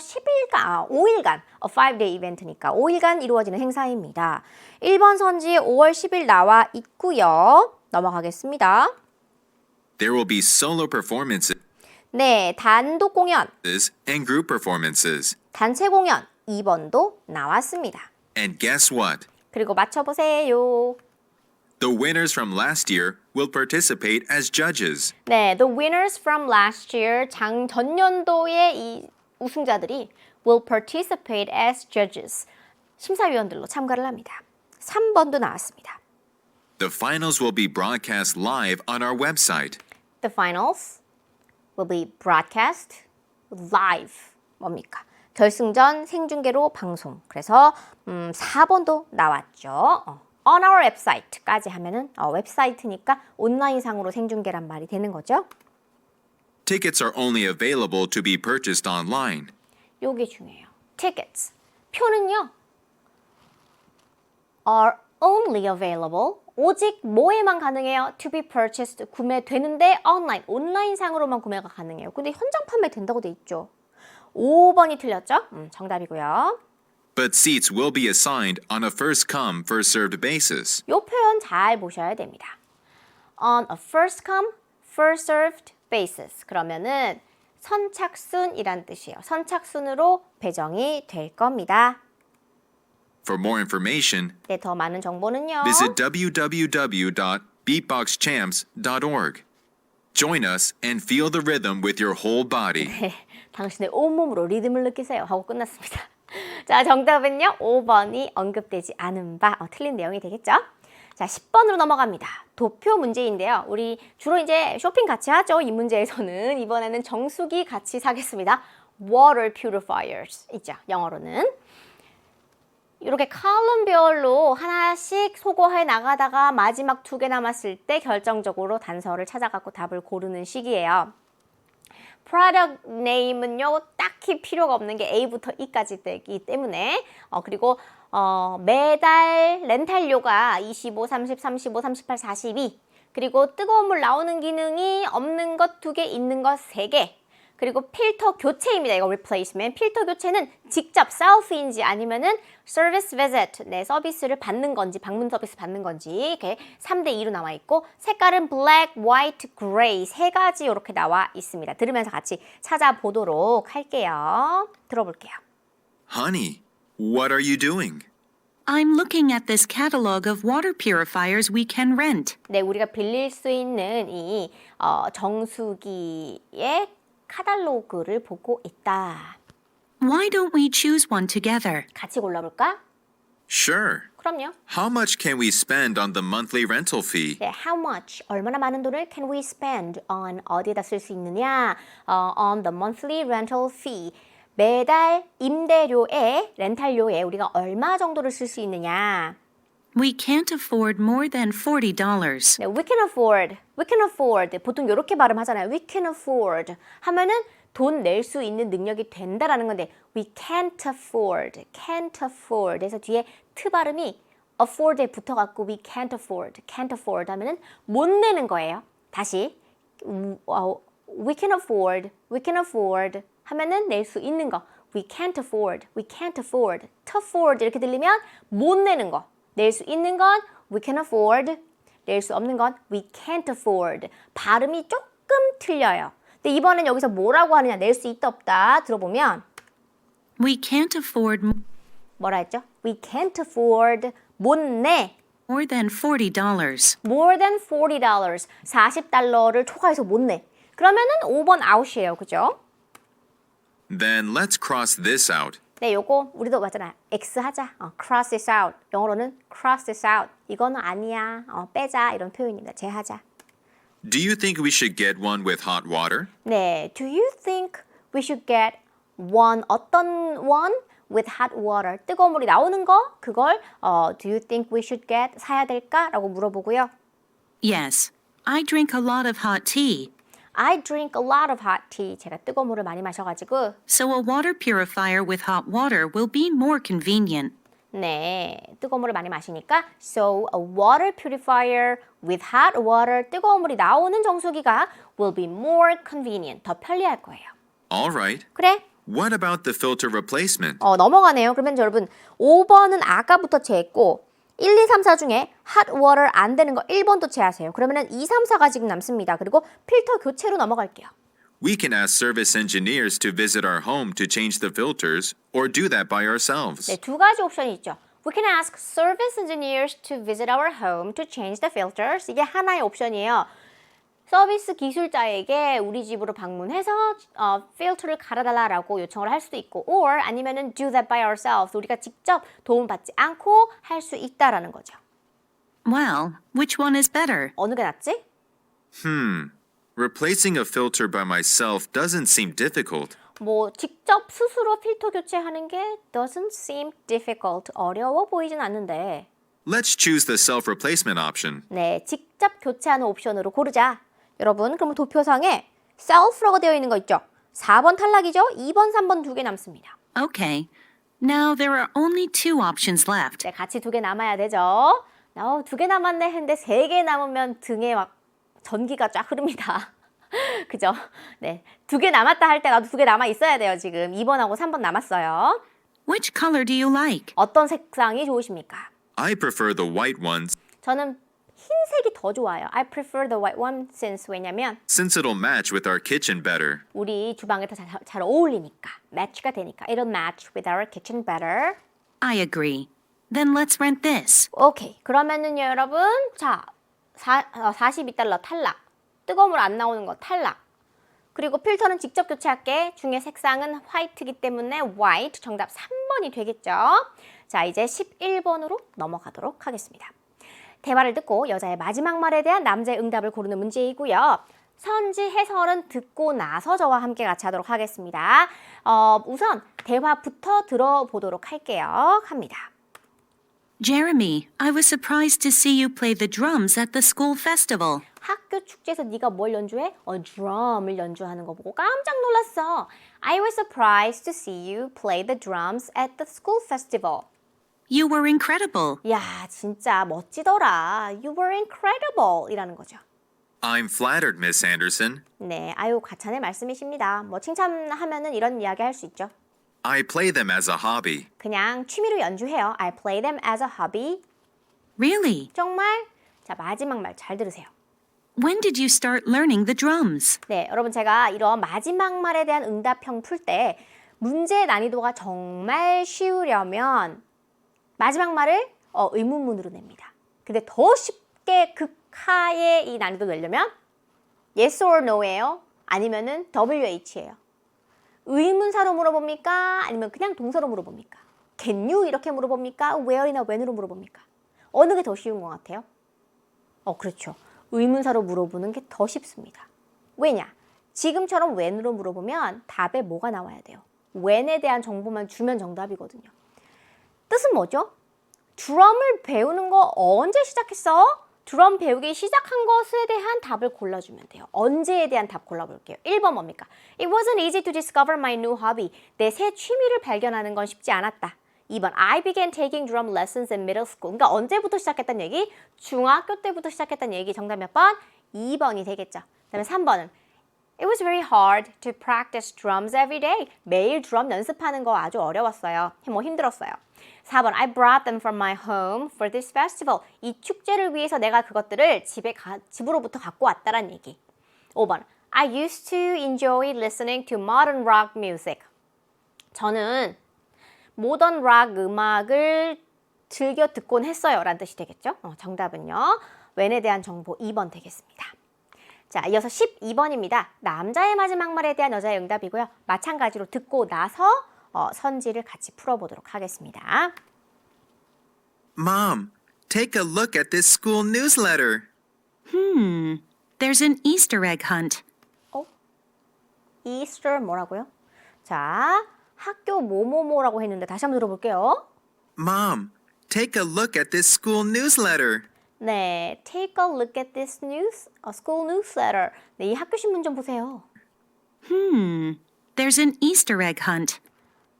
5일간 5-day 이벤트니까 5일간 이루어지는 행사입니다. 1번 선지에 5월 10일 나와 있고요. 넘어가겠습니다. There will be solo performances 네, 단독 공연, and group performances. 단체 공연 2번도 나왔습니다. And guess what? 그리고 맞춰보세요. The winners from last year will participate as judges. 네, the winners from last year, 전년도의 이 우승자들이 will participate as judges. 심사위원들로 참가를 합니다. 3번도 나왔습니다. The finals will be broadcast live on our website. The finals will be broadcast live. 뭡니까? 결승전 생중계로 방송. 그래서 4번도 나왔죠. On our website까지 하면은 웹사이트니까 온라인상으로 생중계란 말이 되는 거죠. Tickets are only available to be purchased online. 요게 중요해요. Tickets. 표는요. Are only available. 오직 뭐에만 가능해요? To be purchased. 구매되는데 online. 온라인상으로만 구매가 가능해요. 근데 현장 판매 된다고 돼 있죠. 5번이 틀렸죠? 정답이고요. But seats will be assigned on a first come, first served basis. 요 표현 잘 보셔야 됩니다. On a first come, first served basis. 그러면은 선착순이란 뜻이에요. 선착순으로 배정이 될 겁니다. For more information, 네, 더 많은 정보는요. visit www.beatboxchamps.org. Join us and feel the rhythm with your whole body. 네, 당신의 온몸으로 리듬을 느끼세요. 하고 끝났습니다. 자, 정답은요. 5번이 언급되지 않은 바. 틀린 내용이 되겠죠? 자, 10번으로 넘어갑니다. 도표 문제인데요. 우리 주로 이제 쇼핑 같이 하죠. 이 문제에서는. 이번에는 정수기 같이 사겠습니다. Water purifiers 있죠. 영어로는. 이렇게 칼럼별로 하나씩 소거해 나가다가 마지막 2개 남았을 때 결정적으로 단서를 찾아갖고 답을 고르는 시기예요. product name은요 딱히 필요가 없는 게 A부터 E까지 되기 때문에 그리고 매달 렌탈료가 25, 30, 35, 38, 42 그리고 뜨거운 물 나오는 기능이 없는 것 2개, 있는 것 3개 그리고 필터 교체입니다. 이거 replacement. 필터 교체는 직접 self인지 아니면은 service visit, 네, 서비스를 받는 건지, 방문 서비스 받는 건지 이렇게 3대2로 나와 있고 색깔은 black, white, gray 세 가지 이렇게 나와 있습니다. 들으면서 같이 찾아보도록 할게요. 들어볼게요. Honey, what are you doing? I'm looking at this catalog of water purifiers we can rent. 네, 우리가 빌릴 수 있는 이 정수기의 카탈로그를 보고 있다. Why don't we choose one together? 같이 골라볼까? Sure. 그럼요. How much can we spend on the monthly rental fee? 네, how much? 얼마나 많은 돈을 can we spend on 어디에다 쓸 수 있느냐? On the monthly rental fee. 매달 임대료에, 렌탈료에 우리가 얼마 정도를 쓸 수 있느냐? We can't afford more than $40. 네, we can afford. 보통 이렇게 발음하잖아요. We can afford 하면은 돈 낼 수 있는 능력이 된다라는 건데 we can't afford. 그래서 뒤에 트 발음이 afford에 붙어갖고 we can't afford 하면은 못 내는 거예요. 다시 we can afford 하면은 낼 수 있는 거. we can't afford to afford 이렇게 들리면 못 내는 거. 낼 수 있는 건 we can afford, 낼 수 없는 건 we can't afford. 발음이 조금 틀려요. 근데 이번엔 여기서 뭐라고 하느냐, 낼 수 있다 없다 들어보면 We can't afford 뭐라 했죠? we can't afford, 못 내. more than $40. more than $40, $40를 초과해서 못 내. 그러면은 5번 out이에요. 그죠? Then let's cross this out. 네, 요거 우리도 맞잖아요. X 하자. cross this out. 영어로는 cross this out. 이거는 아니야. 빼자. 이런 표현입니다. 제하자. Do you think we should get one with hot water? 네, do you think we should get one, 어떤 one with hot water? 뜨거운 물이 나오는 거? 그걸 do you think we should get, 사야 될까? 라고 물어보고요. Yes, I drink a lot of hot tea. I drink a lot of hot tea. 제가 뜨거운 물을 많이 마셔가지고 So a water purifier with hot water will be more convenient. 네, 뜨거운 물을 많이 마시니까 so a water purifier with hot water, 뜨거운 물이 나오는 정수기가 will be more convenient, 더 편리할 거예요. All right. 그래? What about the filter replacement? 넘어가네요. 그러면 여러분 5번은 아까부터 제했고 1, 2, 3, 4 중에 hot water 안 되는 거 1번도 제하세요. 그러면은 2, 3, 4가 지금 남습니다. 그리고 필터 교체로 넘어갈게요. We can ask service engineers to visit our home to change the filters or do that by ourselves. 네, 두 가지 옵션이 있죠. We can ask service engineers to visit our home to change the filters. 이게 하나의 옵션이에요. 서비스 기술자에게 우리 집으로 방문해서 필터를 갈아달라고 요청을 할 수도 있고 or 아니면은 do that by ourselves. 우리가 직접 도움받지 않고 할 수 있다라는 거죠. Well, which one is better? 어느 게 낫지? Replacing a filter by myself doesn't seem difficult. 뭐 직접 스스로 필터 교체하는 게 doesn't seem difficult. 어려워 보이진 않는데 Let's choose the self-replacement option. 네, 직접 교체하는 옵션으로 고르자. 여러분, 그러면 도표상에 self라고 되어 있는 거 있죠? 4번 탈락이죠? 2번, 3번 두 개 남습니다. Okay. Now there are only two options left. 네, 같이 두 개 남아야 되죠? 두 개 남았네 했는데 3개 남으면 등에 막 전기가 쫙 흐릅니다. 그죠? 네, 두 개 남았다 할 때 나도 두 개 남아 있어야 돼요, 지금. 2번하고 3번 남았어요. Which color do you like? 어떤 색상이 좋으십니까? I prefer the white ones 저는 흰색이 더 좋아요. I prefer the white one since 왜냐면 since it'll match with our kitchen better. 우리 주방에 더 잘 어울리니까. 매치가 되니까. It'll match with our kitchen better. I agree. Then let's rent this. 오케이. 그러면은요, 여러분. 자, 42달러 탈락. 뜨거운 물 안 나오는 거 탈락. 그리고 필터는 직접 교체할게. 중에 색상은 화이트이기 때문에 white. 정답 3번이 되겠죠. 자, 이제 11번으로 넘어가도록 하겠습니다. 대화를 듣고 여자의 마지막 말에 대한 남자의 응답을 고르는 문제이고요. 선지 해설은 듣고 나서 저와 함께 같이 하도록 하겠습니다. 우선 대화부터 들어보도록 할게요. 갑니다. Jeremy, I was surprised to see you play the drums at the school festival. 학교 축제에서 네가 뭘 연주해? 드럼을 연주하는 거 보고 깜짝 놀랐어. I was surprised to see you play the drums at the school festival. You were incredible. 야, 진짜 멋지더라. You were incredible 이라는 거죠. I'm flattered, Miss Anderson. 네, 아유 과찬의 말씀이십니다. 뭐 칭찬하면은 이런 이야기 할 수 있죠. I play them as a hobby. 그냥 취미로 연주해요. I play them as a hobby. Really? 정말? 자, 마지막 말 잘 들으세요. When did you start learning the drums? 네, 여러분 제가 이런 마지막 말에 대한 응답형 풀 때 문제의 난이도가 정말 쉬우려면 마지막 말을 의문문으로 냅니다. 근데 더 쉽게 극하의 이 난이도 내려면 yes or no예요. 아니면은 WH예요. 의문사로 물어봅니까? 아니면 그냥 동사로 물어봅니까? Can you 이렇게 물어봅니까? where이나 when으로 물어봅니까? 어느 게 더 쉬운 것 같아요? 그렇죠. 의문사로 물어보는 게 더 쉽습니다. 왜냐? 지금처럼 when으로 물어보면 답에 뭐가 나와야 돼요? when에 대한 정보만 주면 정답이거든요. 뜻은 뭐죠? 드럼을 배우는 거 언제 시작했어? 드럼 배우기 시작한 것에 대한 답을 골라주면 돼요. 언제에 대한 답 골라볼게요. 1번 뭡니까? It wasn't easy to discover my new hobby. 내 새 취미를 발견하는 건 쉽지 않았다. 2번 I began taking drum lessons in middle school. 그러니까 언제부터 시작했다는 얘기? 중학교 때부터 시작했다는 얘기. 정답 몇 번? 2번이 되겠죠. 그다음에 3번은 It was very hard to practice drums every day. 매일 드럼 연습하는 거 아주 어려웠어요. 힘들었어요. 4번 I brought them from my home for this festival. 이 축제를 위해서 내가 그것들을 집으로부터 갖고 왔다란 얘기. 5번 I used to enjoy listening to modern rock music. 저는 모던 락 음악을 즐겨 듣곤 했어요. 라는 뜻이 되겠죠. 정답은요. when에 대한 정보 2번 되겠습니다. 자, 이어서 12번입니다. 남자의 마지막 말에 대한 여자의 응답이고요. 마찬가지로 듣고 나서 선지를 같이 풀어보도록 하겠습니다. Mom, take a look at this school newsletter. There's an Easter egg hunt. Easter 뭐라고요? 자, 학교 뭐뭐뭐라고 했는데 다시 한번 들어볼게요. Mom, take a look at this school newsletter. 네, take a look at this school newsletter. 네, 이 학교 신문 좀 보세요. There's an Easter egg hunt.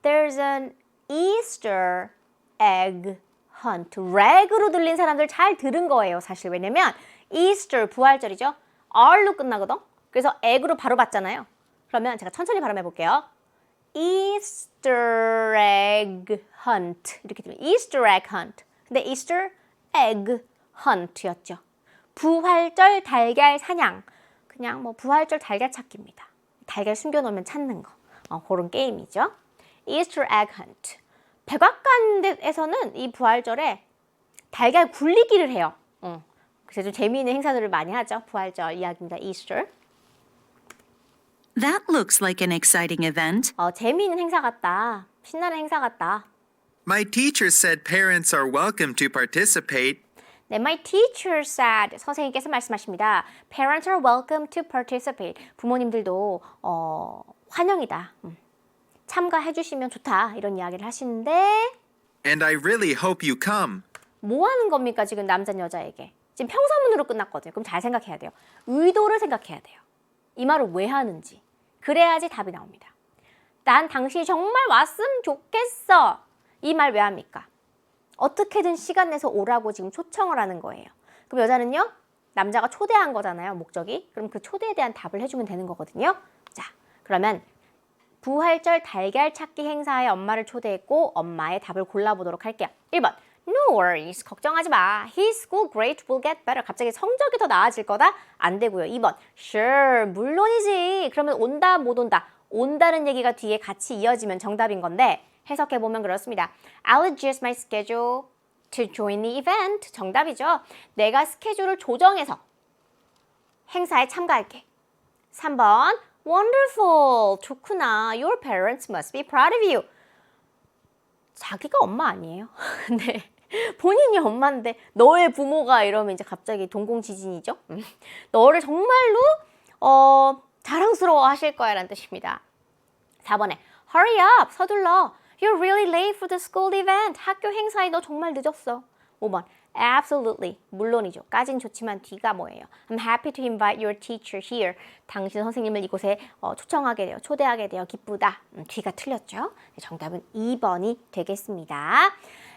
There's an Easter egg hunt. rag으로 들린 사람들 잘 들은 거예요, 사실. 왜냐면 Easter 부활절이죠. R로 끝나거든. 그래서 egg로 바로 봤잖아요. 그러면 제가 천천히 발음해 볼게요. Easter egg hunt. 이렇게 들으면 Easter egg hunt. 근데 Easter egg hunt였죠. 부활절 달걀 사냥. 그냥 뭐 부활절 달걀 찾기입니다. 달걀 숨겨놓으면 찾는 거. 그런 게임이죠. Easter egg hunt. 백악관에서는 이 부활절에 달걀 굴리기를 해요. 그래서 좀 재미있는 행사들을 많이 하죠. 부활절 이야기입니다. Easter. That looks like an exciting event. 재미있는 행사 같다. 신나는 행사 같다. My teacher said parents are welcome to participate. 네, my teacher said, 선생님께서 말씀하십니다. Parents are welcome to participate. 부모님들도 환영이다. 참가해 주시면 좋다. 이런 이야기를 하시는데 And I really hope you come. 뭐 하는 겁니까? 지금 남자 여자에게. 지금 평서문으로 끝났거든요. 그럼 잘 생각해야 돼요. 의도를 생각해야 돼요. 이 말을 왜 하는지. 그래야지 답이 나옵니다. 난 당신이 정말 왔으면 좋겠어. 이 말 왜 합니까? 어떻게든 시간 내서 오라고 지금 초청을 하는 거예요. 그럼 여자는요? 남자가 초대한 거잖아요. 목적이. 그럼 그 초대에 대한 답을 해주면 되는 거거든요. 자, 그러면 부활절 달걀 찾기 행사에 엄마를 초대했고 엄마의 답을 골라보도록 할게요. 1번 No worries. 걱정하지 마. His school grade will get better. 갑자기 성적이 더 나아질 거다? 안 되고요. 2번 Sure. 물론이지. 그러면 온다 못 온다. 온다는 얘기가 뒤에 같이 이어지면 정답인 건데 해석해보면 그렇습니다. I'll adjust my schedule to join the event. 정답이죠. 내가 스케줄을 조정해서 행사에 참가할게. 3번 Wonderful. 좋구나. Your parents must be proud of you. 자기가 엄마 아니에요. 근데 본인이 엄마인데 너의 부모가 이러면 이제 갑자기 동공지진이죠. 너를 정말로 자랑스러워 하실 거야 라는 뜻입니다. 4번에 Hurry up. 서둘러. You're really late for the school event. 학교 행사에 너 정말 늦었어. 5번 Absolutely. 물론이죠. 까진 좋지만 뒤가 뭐예요? I'm happy to invite your teacher here. 당신 선생님을 이곳에 초청하게 되어 초대하게 되어 기쁘다. 뒤가 틀렸죠? 정답은 2번이 되겠습니다.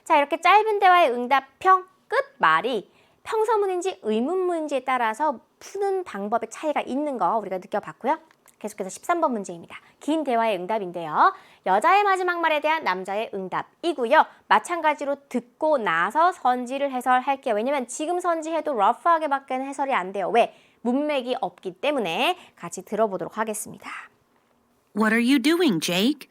자, 이렇게 짧은 대화의 응답형 끝말이 평서문인지 의문문인지에 따라서 푸는 방법의 차이가 있는 거 우리가 느껴봤고요. 계속해서 13번 문제입니다. 긴 대화의 응답인데요. 여자의 마지막 말에 대한 남자의 응답이고요. 마찬가지로 듣고 나서 선지를 해설할게요. 왜냐면 지금 선지해도 러프하게밖에 해설이 안 돼요. 왜? 문맥이 없기 때문에 같이 들어보도록 하겠습니다. What are you doing, Jake?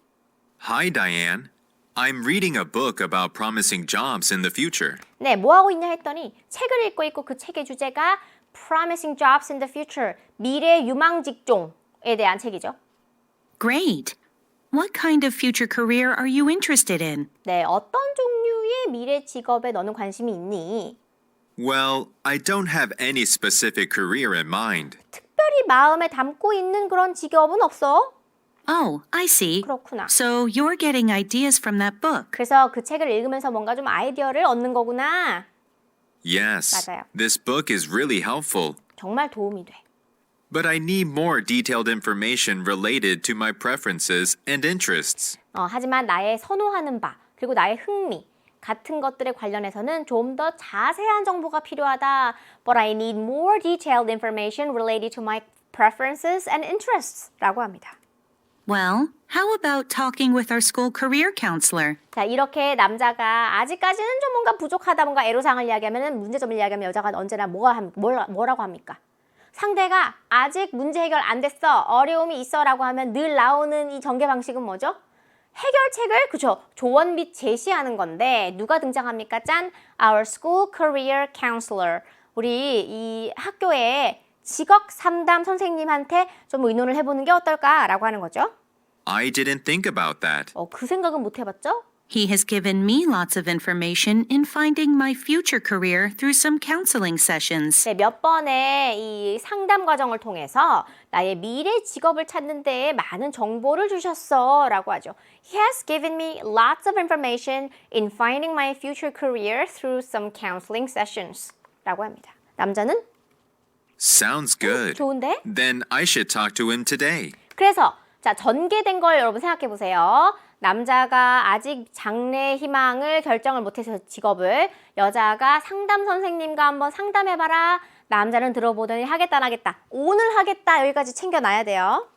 Hi, Diane. I'm reading a book about promising jobs in the future. 네, 뭐 하고 있냐 했더니 책을 읽고 있고 그 책의 주제가 Promising Jobs in the Future, 미래 유망 직종에 대한 책이죠. Great. What kind of future career are you interested in? 네, 어떤 종류의 미래 직업에 너는 관심이 있니? Well, I don't have any specific career in mind. 특별히 마음에 담고 있는 그런 직업은 없어. Oh, I see. 그렇구나. So you're getting ideas from that book. 그래서 그 책을 읽으면서 뭔가 좀 아이디어를 얻는 거구나. Yes, 맞아요. this book is really helpful. 정말 도움이 돼. But I need more detailed information related to my preferences and interests. 하지만 나의 선호하는 바, 그리고 나의 흥미 같은 것들에 관련해서는 좀 더 자세한 정보가 필요하다. But I need more detailed information related to my preferences and interests 라고 합니다. Well, how about talking with our school career counselor? 자, 이렇게 남자가 아직까지는 좀 뭔가 부족하다, 뭔가 애로사항을 이야기하면 문제점을 이야기하면 여자가 언제나 뭐라고 합니까? 상대가 아직 문제 해결 안 됐어, 어려움이 있어 라고 하면 늘 나오는 이 전개 방식은 뭐죠? 해결책을, 그죠? 조언 및 제시하는 건데 누가 등장합니까? 짠! Our school career counselor. 우리 이 학교의 직업 상담 선생님한테 좀 의논을 해보는 게 어떨까라고 하는 거죠. I didn't think about that. 그 생각은 못 해봤죠? He has given me lots of information in finding my future career through some counseling sessions. 네, 몇 번의 이 상담 과정을 통해서 나의 미래 직업을 찾는 데에 많은 정보를 주셨어 라고 하죠. He has given me lots of information in finding my future career through some counseling sessions 라고 합니다. 남자는 Sounds good. 좋은데? Then I should talk to him today. 그래서 자, 전개된 걸 여러분 생각해 보세요. 남자가 아직 장래 희망을 결정을 못해서 직업을, 여자가 상담 선생님과 한번 상담해봐라. 남자는 들어보더니 하겠다 안 하겠다. 오늘 하겠다. 여기까지 챙겨놔야 돼요.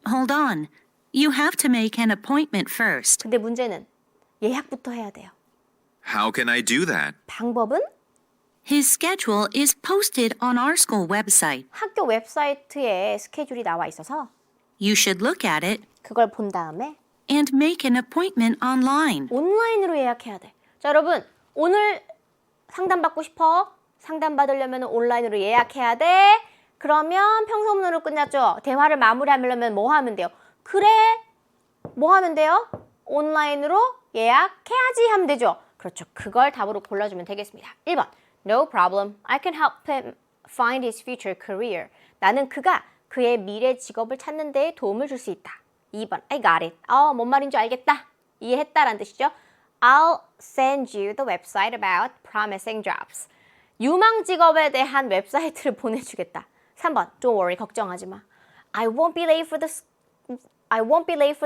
Hold on. You have to make an appointment first. 근데 문제는 예약부터 해야 돼요. How can I do that? 방법은 His schedule is posted on our school website. 학교 웹사이트에 스케줄이 나와 있어서 You should look at it 그걸 본 다음에 and make an appointment online. 온라인으로 예약해야 돼. 자, 여러분 오늘 상담받고 싶어? 상담받으려면 온라인으로 예약해야 돼. 그러면 평소문으로 끝났죠. 대화를 마무리하려면 뭐 하면 돼요? 그래, 뭐 하면 돼요? 온라인으로 예약해야지 하면 되죠. 그렇죠. 그걸 답으로 골라주면 되겠습니다. 1번 No problem. I can help him find his future career. 나는 그가 그의 미래 직업을 찾는 데 도움을 줄 수 있다. 2번 I got it. 뭔 말인 줄 알겠다. 이해했다라는 뜻이죠. I'll send you the website about promising jobs. 유망 직업에 대한 웹사이트를 보내주겠다. 3번 Don't worry. 걱정하지 마. I won't be late for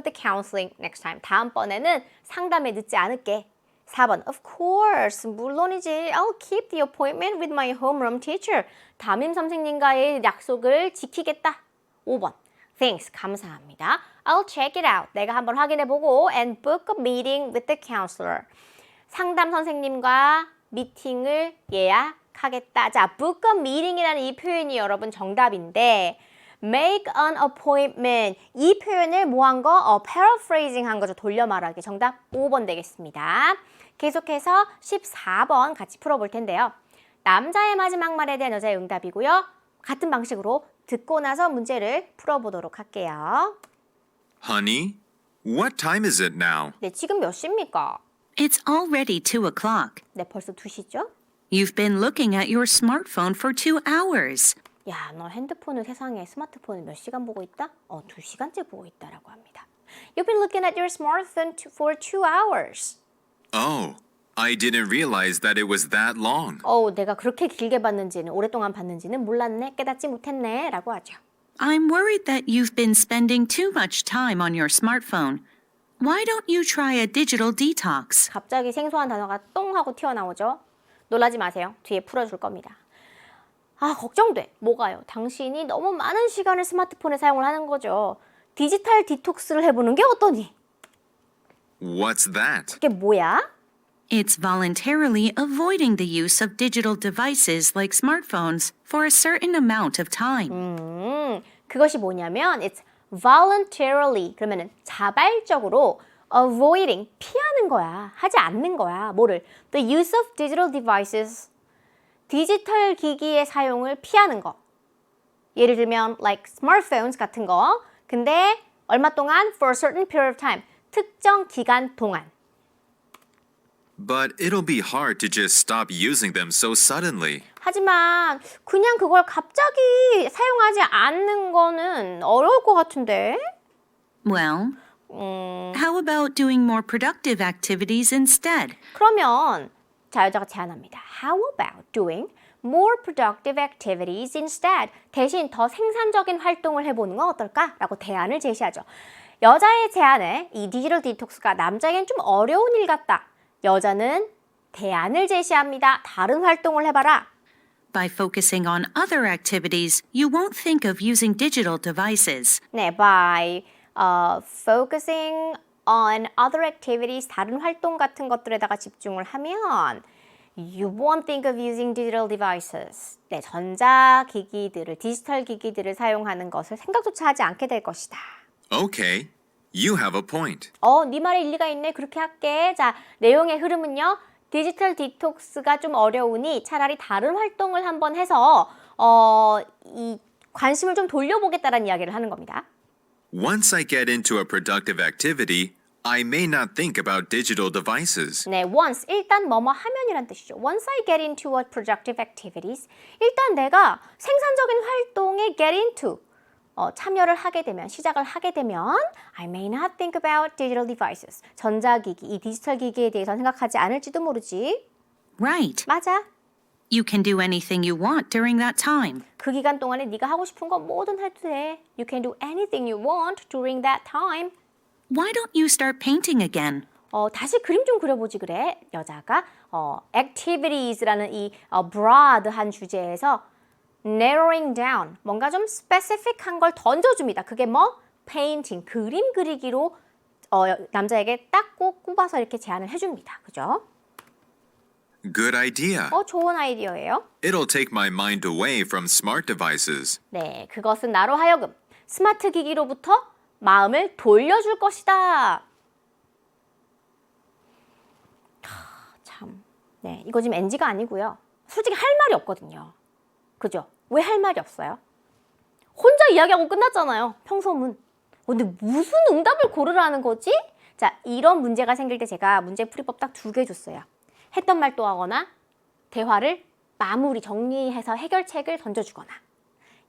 the counseling next time. 다음번에는 상담에 늦지 않을게. 4번 Of course. 물론이지. I'll keep the appointment with my homeroom teacher. 담임 선생님과의 약속을 지키겠다. 5번 Thanks. 감사합니다. I'll check it out. 내가 한번 확인해보고 and book a meeting with the counselor. 상담 선생님과 미팅을 예약하겠다. 자, book a meeting이라는 이 표현이 여러분 정답인데 make an appointment 이 표현을 뭐 한 거? paraphrasing 한 거죠. 돌려 말하기. 정답 5번 되겠습니다. 계속해서 14번 같이 풀어볼 텐데요. 남자의 마지막 말에 대한 여자의 응답이고요. 같은 방식으로 듣고 나서 문제를 풀어보도록 할게요. Honey, what time is it now? 네, 지금 몇 시입니까? It's already 2 o'clock. 네, 벌써 2시죠? You've been looking at your smartphone for 2 hours. 야, 너 핸드폰을 세상에 스마트폰을 몇 시간 보고 있다? 2시간째 보고 있다라고 합니다. You've been looking at your smartphone for 2 hours. Oh, I didn't realize that it was that long. 내가 그렇게 길게 봤는지는, 오랫동안 봤는지는 몰랐네, 깨닫지 못했네 라고 하죠. I'm worried that you've been spending too much time on your smartphone. Why don't you try a digital detox? 갑자기 생소한 단어가 똥 하고 튀어나오죠. 놀라지 마세요. 뒤에 풀어줄 겁니다. 걱정돼. 뭐가요? 당신이 너무 많은 시간을 스마트폰에 사용을 하는 거죠. 디지털 디톡스를 해보는 게 어떠니? What's that? 그게 뭐야? It's voluntarily avoiding the use of digital devices like smartphones for a certain amount of time. 그것이 뭐냐면 it's voluntarily 그러면은 자발적으로 avoiding 피하는 거야. 하지 않는 거야. 뭐를? The use of digital devices 디지털 기기의 사용을 피하는 거. 예를 들면 like smartphones 같은 거. 근데 얼마 동안 for a certain period of time 특정 기간 동안. But it'll be hard to just stop using them so suddenly. 하지만 그냥 그걸 갑자기 사용하지 않는 거는 어려울 것 같은데. Well, how about doing more productive activities instead? 그러면 자, 여자가 제안합니다. How about doing more productive activities instead? 대신 더 생산적인 활동을 해보는 건 어떨까? 라고 대안을 제시하죠. 여자의 제안에 이 디지털 디톡스가 남자에겐 좀 어려운 일 같다. 여자는 대안을 제시합니다. 다른 활동을 해봐라. By focusing on other activities, you won't think of using digital devices. 네, by focusing on other activities, 다른 활동 같은 것들에다가 집중을 하면 you won't think of using digital devices. 네, 전자기기들을, 디지털 기기들을 사용하는 것을 생각조차 하지 않게 될 것이다. Okay, you have a point. 네 말에 일리가 있네. 그렇게 할게. 자, 내용의 흐름은요. 디지털 디톡스가 좀 어려우니 차라리 다른 활동을 한번 해서 이 관심을 좀 돌려보겠다라는 이야기를 하는 겁니다. Once I get into a productive activity, I may not think about digital devices. 네, once 일단 뭐뭐 하면이란 뜻이죠. Once I get into a productive activities, 일단 내가 생산적인 활동에 get into 참여를 하게 되면, 시작을 하게 되면 I may not think about digital devices. 전자기기, 이 디지털 기기에 대해서 생각하지 않을지도 모르지. Right. 맞아. You can do anything you want during that time. 그 기간 동안에 네가 하고 싶은 거 뭐든 해도 돼. You can do anything you want during that time. Why don't you start painting again? 다시 그림 좀 그려보지 그래. 여자가 activities라는 이 broad한 주제에서 narrowing down, 뭔가 좀 specific한 걸 던져줍니다. 그게 뭐? painting, 그림 그리기로 남자에게 딱 꼽아서 이렇게 제안을 해줍니다. 그죠? Good idea. 좋은 아이디어예요. It'll take my mind away from smart devices. 네, 그것은 나로 하여금 스마트 기기로부터 마음을 돌려줄 것이다. 참, 네, 이거 지금 NG가 아니고요. 솔직히 할 말이 없거든요. 그죠? 왜 할 말이 없어요? 혼자 이야기하고 끝났잖아요. 평소문. 근데 무슨 응답을 고르라는 거지? 자, 이런 문제가 생길 때 제가 문제풀이법 딱 2개 줬어요. 했던 말 또 하거나 대화를 마무리 정리해서 해결책을 던져주거나.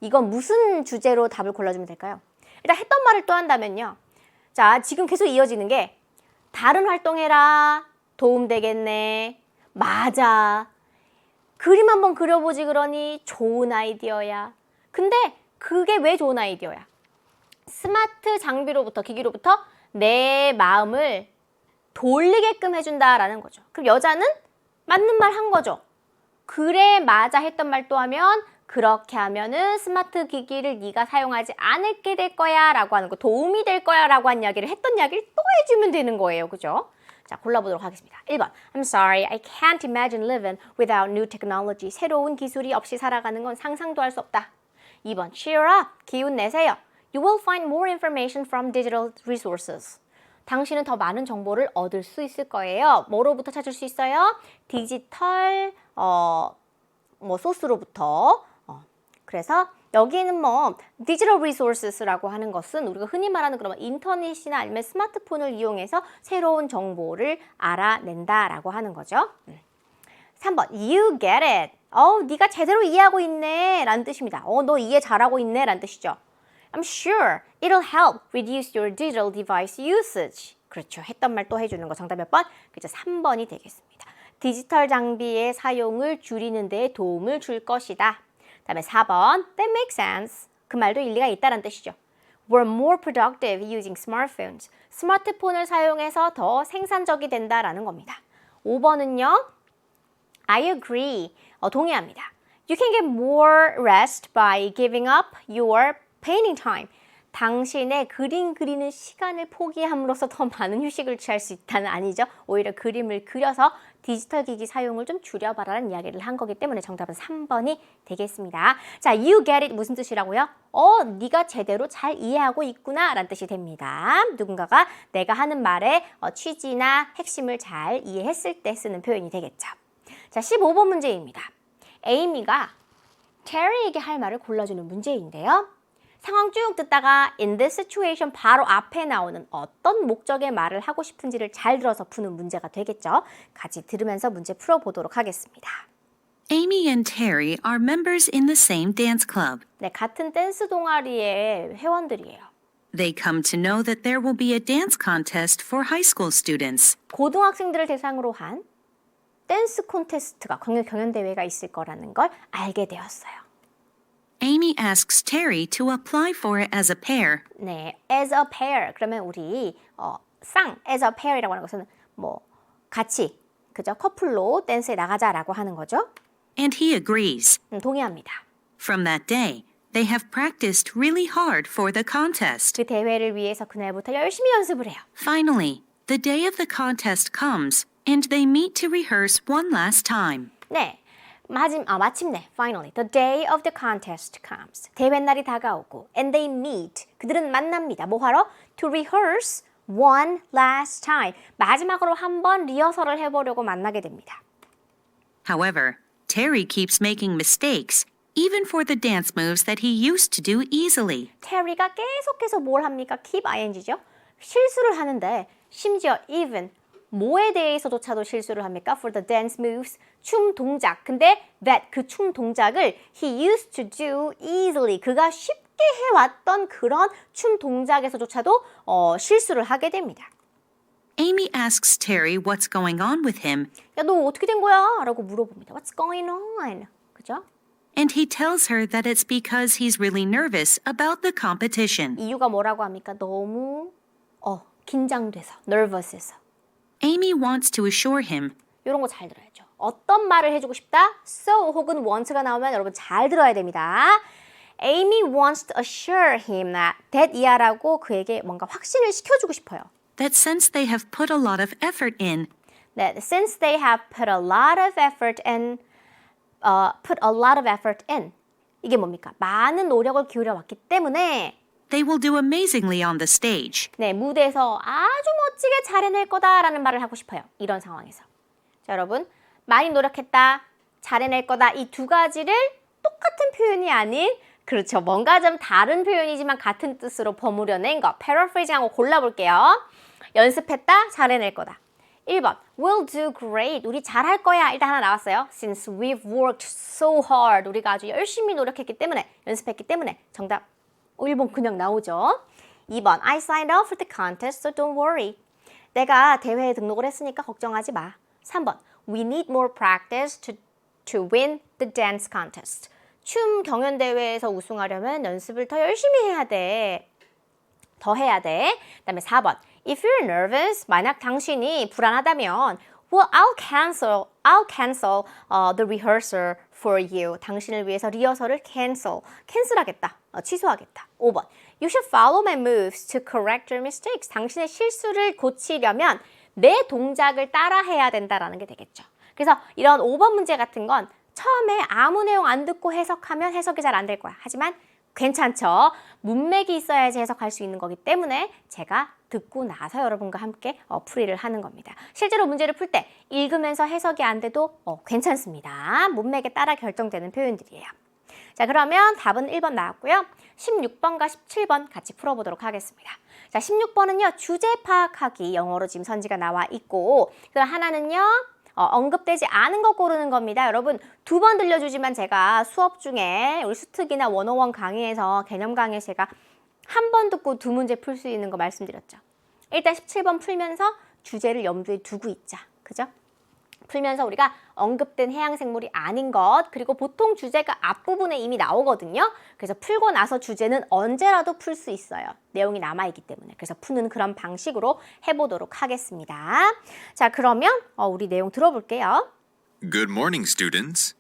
이건 무슨 주제로 답을 골라주면 될까요? 일단 했던 말을 또 한다면요. 자, 지금 계속 이어지는 게 다른 활동해라. 도움되겠네. 맞아. 그림 한번 그려보지 그러니 좋은 아이디어야. 근데 그게 왜 좋은 아이디어야? 스마트 장비로부터, 기기로부터 내 마음을 돌리게끔 해준다라는 거죠. 그럼 여자는 맞는 말 한 거죠. 그래, 맞아 했던 말 또 하면 그렇게 하면은 스마트 기기를 네가 사용하지 않게 될 거야 라고 하는 거, 도움이 될 거야 라고 한 이야기를 했던 이야기를 또 해주면 되는 거예요. 그죠? 자, 골라보도록 하겠습니다. 1번, I'm sorry, I can't imagine living without new technology. 새로운 기술이 없이 살아가는 건 상상도 할 수 없다. 2번, cheer up, 기운 내세요. You will find more information from digital resources. 당신은 더 많은 정보를 얻을 수 있을 거예요. 뭐로부터 찾을 수 있어요? 디지털 소스로부터. 그래서 여기는 뭐 digital resources라고 하는 것은 우리가 흔히 말하는 그런 인터넷이나 아니면 스마트폰을 이용해서 새로운 정보를 알아낸다라고 하는 거죠. 3번, you get it. 네가 제대로 이해하고 있네 라는 뜻입니다. 너 이해 잘하고 있네 라는 뜻이죠. I'm sure it'll help reduce your digital device usage. 그렇죠. 했던 말 또 해주는 거. 정답 몇 번? 그죠. 3번이 되겠습니다. 디지털 장비의 사용을 줄이는 데 도움을 줄 것이다. 다음에 4번, that makes sense. 그 말도 일리가 있다는 뜻이죠. We're more productive using smartphones. 스마트폰을 사용해서 더 생산적이 된다라는 겁니다. 5번은요, I agree. 동의합니다. You can get more rest by giving up your painting time. 당신의 그림 그리는 시간을 포기함으로써 더 많은 휴식을 취할 수 있다는 아니죠. 오히려 그림을 그려서 디지털 기기 사용을 좀 줄여봐라는 이야기를 한 거기 때문에 정답은 3번이 되겠습니다. 자, you get it 무슨 뜻이라고요? 네가 제대로 잘 이해하고 있구나 라는 뜻이 됩니다. 누군가가 내가 하는 말의 취지나 핵심을 잘 이해했을 때 쓰는 표현이 되겠죠. 자, 15번 문제입니다. 에이미가 테리에게 할 말을 골라주는 문제인데요. 상황 쭉 듣다가 in this situation 바로 앞에 나오는 어떤 목적의 말을 하고 싶은지를 잘 들어서 푸는 문제가 되겠죠. 같이 들으면서 문제 풀어보도록 하겠습니다. Amy and Terry are members in the same dance club. 네, 같은 댄스 동아리의 회원들이에요. They come to know that there will be a dance contest for high school students. 고등학생들을 대상으로 한 댄스 콘테스트가 경연대회가 있을 거라는 걸 알게 되었어요. Amy asks Terry to apply for it as a pair. 네, as a pair. 그러면 우리 as a pair이라고 하는 것은 뭐 같이, 그죠? 커플로 댄스에 나가자라고 하는 거죠. and he agrees. 동의합니다. From that day, they have practiced really hard for the contest. 그 대회를 위해서 그날부터 열심히 연습을 해요. Finally, the day of the contest comes, and they meet to rehearse one last time. 네, 마침내, finally, the day of the contest comes. 대회 날이 다가오고, and they meet. 그들은 만납니다. 뭐 하러? To rehearse one last time. 마지막으로 한번 리허설을 해보려고 만나게 됩니다. However, Terry keeps making mistakes, even for the dance moves that he used to do easily. 테리가 계속해서 뭘 합니까? keep ing죠. 실수를 하는데 심지어 even 뭐에 대해서조차도 실수를 합니까? For the dance moves, 춤 동작. 근데 that 그 춤 동작을 he used to do easily. 그가 쉽게 해왔던 그런 춤 동작에서조차도 실수를 하게 됩니다. Amy asks Terry what's going on with him, 야, 너 어떻게 된 거야? 라고 물어봅니다. What's going on? 그죠? and he tells her that it's because he's really nervous about the competition. 이유가 뭐라고 합니까? 너무 긴장돼서, nervous해서. Amy wants to assure him 이런 거 잘 들어야죠. 어떤 말을 해주고 싶다? So 혹은 want가 나오면 여러분 잘 들어야 됩니다. Amy wants to assure him that 이하라고 그에게 뭔가 확신을 시켜주고 싶어요. that since they have put a lot of effort in, That since they have put a lot of effort in, 이게 뭡니까? 많은 노력을 기울여 왔기 때문에 they will do amazingly on the stage. 네, 무대에서 아주 멋지게 잘 해낼 거다라는 말을 하고 싶어요. 이런 상황에서. 자, 여러분, 많이 노력했다, 잘 해낼 거다 이 두 가지를 똑같은 표현이 아닌 그렇죠. 뭔가 좀 다른 표현이지만 같은 뜻으로 버무려낸 거 paraphrasing하고 골라볼게요. 연습했다, 잘 해낼 거다. 1번, we'll do great. 우리 잘할 거야. 일단 하나 나왔어요. Since we've worked so hard. 우리가 아주 열심히 노력했기 때문에, 연습했기 때문에 정답 1번 그냥 나오죠. 2번, I signed up for the contest, so don't worry. 내가 대회에 등록을 했으니까 걱정하지 마. 3번, we need more practice to win the dance contest. 춤 경연대회에서 우승하려면 연습을 더 열심히 해야 돼. 더 해야 돼. 그 다음에 4번, if you're nervous, 만약 당신이 불안하다면 well, I'll cancel the rehearsal for you. 당신을 위해서 리허설을 캔슬하겠다. 취소하겠다. 5번, you should follow my moves to correct your mistakes. 당신의 실수를 고치려면 내 동작을 따라해야 된다라는 게 되겠죠. 그래서 이런 5번 문제 같은 건 처음에 아무 내용 안 듣고 해석하면 해석이 잘 안 될 거야. 하지만 괜찮죠? 문맥이 있어야지 해석할 수 있는 거기 때문에 제가 듣고 나서 여러분과 함께 풀이를 하는 겁니다. 실제로 문제를 풀 때 읽으면서 해석이 안 돼도 괜찮습니다. 문맥에 따라 결정되는 표현들이에요. 자, 그러면 답은 1번 나왔고요. 16번과 17번 같이 풀어보도록 하겠습니다. 자, 16번은요. 주제 파악하기 영어로 지금 선지가 나와 있고 그럼 하나는요. 언급되지 않은 거 고르는 겁니다. 여러분 2번 들려주지만 제가 수업 중에 우리 수특이나 101 강의에서 개념 강의에서 제가 한 번 듣고 2문제 풀 수 있는 거 말씀드렸죠. 일단 17번 풀면서 주제를 염두에 두고 있자. 그죠? 풀면서 우리가 언급된 해양생물이 아닌 것 그리고 보통 주제가 앞부분에 이미 나오거든요. 그래서 풀고 나서 주제는 언제라도 풀 수 있어요. 내용이 남아있기 때문에. 그래서 푸는 그런 방식으로 해보도록 하겠습니다. 자, 그러면 우리 내용 들어볼게요. Good morning, students.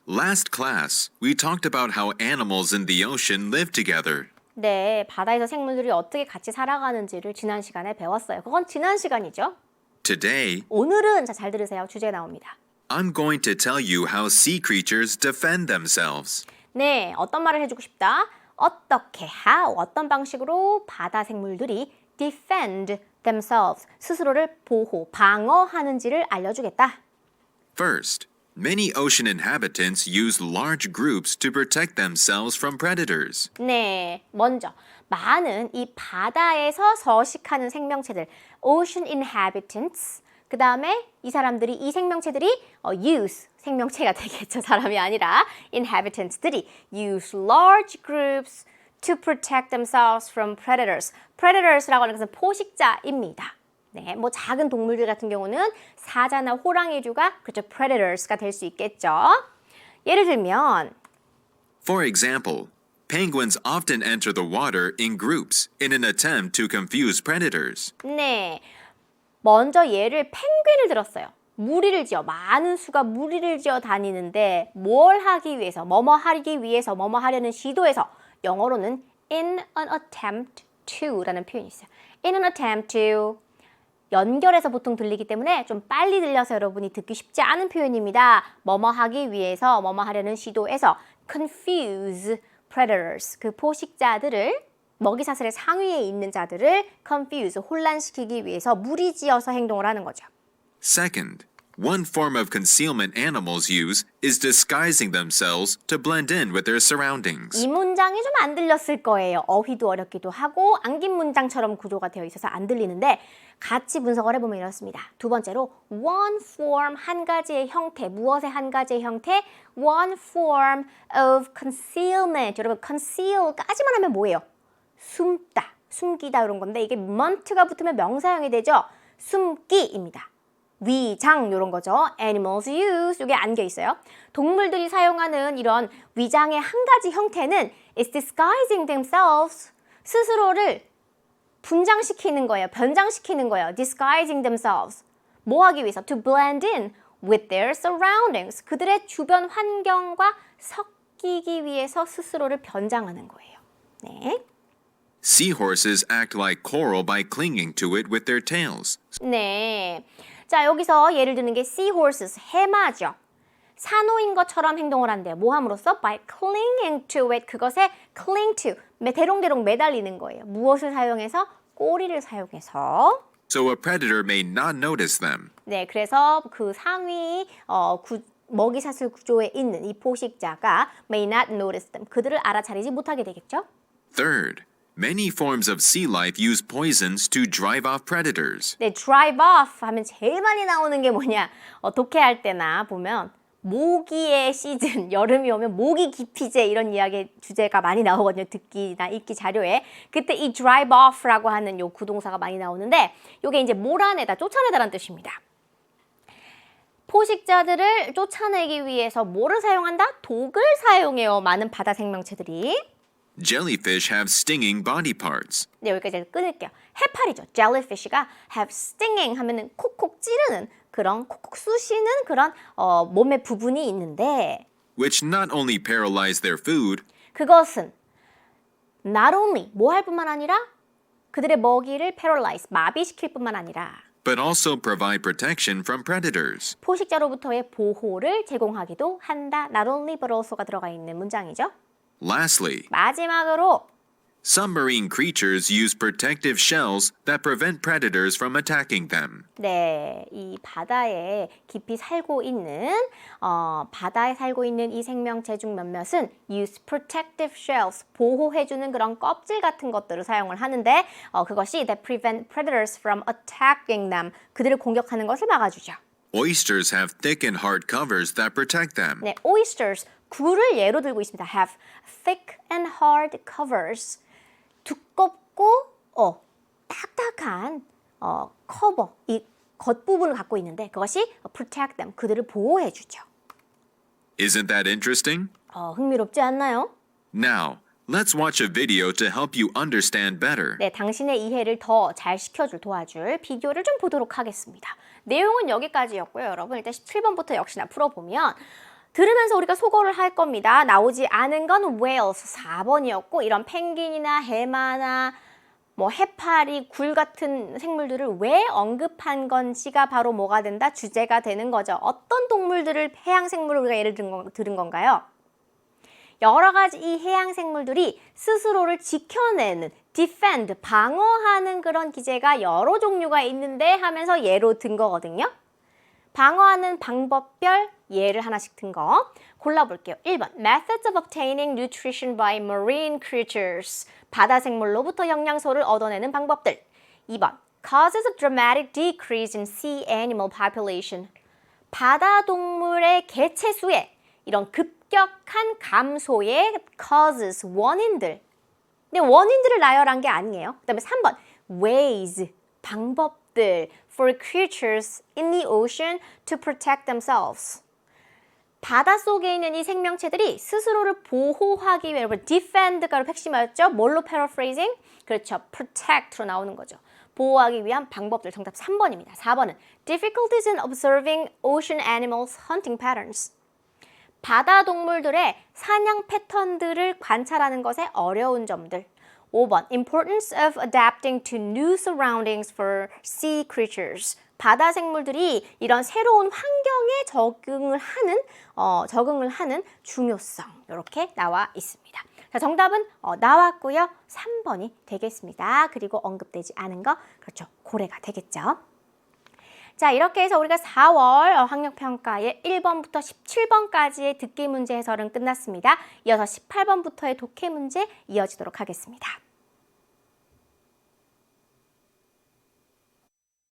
Last class, we talked about how animals in the ocean live together. 네, 바다에서 생물들이 어떻게 같이 살아가는지를 지난 시간에 배웠어요. 그건 지난 시간이죠. Today, 오늘은 잘 들으세요. 주제 나옵니다. I'm going to tell you how sea creatures defend themselves. 네, 어떤 말을 해주고 싶다? 어떻게, how, 어떤 방식으로 바다 생물들이 defend themselves, 스스로를 보호, 방어하는지를 알려주겠다. First, many ocean inhabitants use large groups to protect themselves from predators. 네, 먼저 많은 이 바다에서 서식하는 생명체들, ocean inhabitants, 그 다음에 이 생명체들이 use, 생명체가 되겠죠. 사람이 아니라 inhabitants들이 use large groups to protect themselves from predators. predators라고 하는 것은 포식자입니다. 네, 뭐 작은 동물들 같은 경우는 사자나 호랑이류가 그렇죠, predators가 될 수 있겠죠. 예를 들면 For example, penguins often enter the water in groups in an attempt to confuse predators. 네, 먼저 예를 펭귄을 들었어요. 무리를 지어 많은 수가 무리를 지어 다니는데 뭘 하기 위해서 뭐뭐 하기 위해서 뭐뭐 하려는 시도에서 영어로는 in an attempt to 라는 표현이 있어요. in an attempt to 연결해서 보통 들리기 때문에 좀 빨리 들려서 여러분이 듣기 쉽지 않은 표현입니다. 뭐뭐 하기 위해서 뭐뭐 하려는 시도에서 confuse predators 그 포식자들을 먹이사슬의 상위에 있는 자들을 confuse 혼란시키기 위해서 무리지어서 행동을 하는 거죠. Second, one form of concealment animals use is disguising themselves to blend in with their surroundings. 이 문장이 좀 안 들렸을 거예요. 어휘도 어렵기도 하고 안긴 문장처럼 구조가 되어 있어서 안 들리는데 같이 분석을 해보면 이렇습니다. 두 번째로 one form 한 가지의 형태, 무엇의 한 가지의 형태? one form of concealment. 여러분 conceal까지만 하면 뭐예요? 숨다, 숨기다 이런 건데 이게 mont가 붙으면 명사형이 되죠. 숨기입니다. 위장 이런 거죠. animals use 이게 안겨 있어요. 동물들이 사용하는 이런 위장의 한 가지 형태는 is disguising themselves 스스로를 분장시키는 거예요. 변장시키는 거예요. disguising themselves 뭐 하기 위해서? to blend in with their surroundings 그들의 주변 환경과 섞이기 위해서 스스로를 변장하는 거예요. 네. Seahorses act like coral by clinging to it with their tails. 네. 자, 여기서 예를 드는 게 seahorses, 해마죠. 산호인 것처럼 행동을 한대요. 뭐 함으로써? by clinging to it. 그것에 cling to, 대롱대롱 매달리는 거예요. 무엇을 사용해서? 꼬리를 사용해서. So a predator may not notice them. 네, 그래서 그 상위 먹이사슬 구조에 있는 이 포식자가 may not notice them. 그들을 알아차리지 못하게 되겠죠? Third, many forms of sea life use poisons to drive off predators. 네, drive off 하면 제일 많이 나오는 게 뭐냐? 독해할 때나 보면 모기의 시즌, 여름이 오면 모기 기피제 이런 이야기 주제가 많이 나오거든요. 듣기나 읽기 자료에. 그때 이 drive off라고 하는 요 구동사가 많이 나오는데 요게 이제 몰아내다, 쫓아내다라는 뜻입니다. 포식자들을 쫓아내기 위해서 뭐를 사용한다? 독을 사용해요. 많은 바다 생명체들이. Jellyfish have stinging body parts. 네, 여기까지 끊을게요. 해파리죠. Jellyfish가 have stinging 하면은 콕콕 찌르는 그런 콕콕 쑤시는 그런 몸의 부분이 있는데 which not only paralyze their food, 그것은 not only 뭐 할 뿐만 아니라 그들의 먹이를 paralyze 마비시킬 뿐만 아니라 but also provide protection from predators. 포식자로부터의 보호를 제공하기도 한다. Not only but also가 들어가 있는 문장이죠. Lastly, 마지막으로 submarine creatures use protective shells that prevent predators from attacking them. 네, 이 바다에 깊이 살고 있는 바다에 살고 있는 이 생명체 중 몇몇은 use protective shells 보호해주는 그런 껍질 같은 것들을 사용을 하는데 그것이 that prevent predators from attacking them 그들을 공격하는 것을 막아주죠. Oysters have thick and hard covers that protect them. 네, oysters 굴을 예로 들고 있습니다. have thick and hard covers 두껍고 딱딱한 커버 이 겉부분을 갖고 있는데 그것이 protect them 그들을 보호해 주죠. Isn't that interesting? 흥미롭지 않나요? Now, let's watch a video to help you understand better. 네, 당신의 이해를 더 잘 시켜줄 도와줄 비디오를 좀 보도록 하겠습니다. 내용은 여기까지였고요. 여러분 일단 17번부터 역시나 풀어보면 들으면서 우리가 소거를 할 겁니다. 나오지 않은 건 whales 4번이었고 이런 펭귄이나 해마나 뭐 해파리, 굴 같은 생물들을 왜 언급한 건지가 바로 뭐가 된다? 주제가 되는 거죠. 어떤 동물들을 해양 생물을 우리가 예를 들은 건가요? 여러 가지 이 해양 생물들이 스스로를 지켜내는 defend, 방어하는 그런 기제가 여러 종류가 있는데 하면서 예로 든 거거든요. 방어하는 방법별 예를 하나씩 든 거 골라볼게요. 1번 Methods of obtaining nutrition by marine creatures 바다 생물로부터 영양소를 얻어내는 방법들 2번 Causes of dramatic decrease in sea animal population 바다 동물의 개체 수에 이런 급격한 감소의 causes, 원인들 근데 원인들을 나열한 게 아니에요. 그 다음에 3번 ways, 방법들 for creatures in the ocean to protect themselves. 바닷속에 있는 이 생명체들이 스스로를 보호하기 위해 여러분 defend가 핵심이었죠. 뭘로 paraphrasing? 그렇죠. protect로 나오는 거죠. 보호하기 위한 방법들 정답 3번입니다. 4번은 difficulties in observing ocean animals hunting patterns. 바다 동물들의 사냥 패턴들을 관찰하는 것에 어려운 점들. 5번 importance of adapting to new surroundings for sea creatures. 바다 생물들이 이런 새로운 환경에 적응을 하는 중요성. 이렇게 나와 있습니다. 자, 정답은 나왔고요. 3번이 되겠습니다. 그리고 언급되지 않은 거, 그렇죠. 고래가 되겠죠. 자, 이렇게 해서 우리가 4월 학력평가의 1번부터 17번까지의 듣기 문제 해설은 끝났습니다. 이어서 18번부터의 독해 문제 이어지도록 하겠습니다.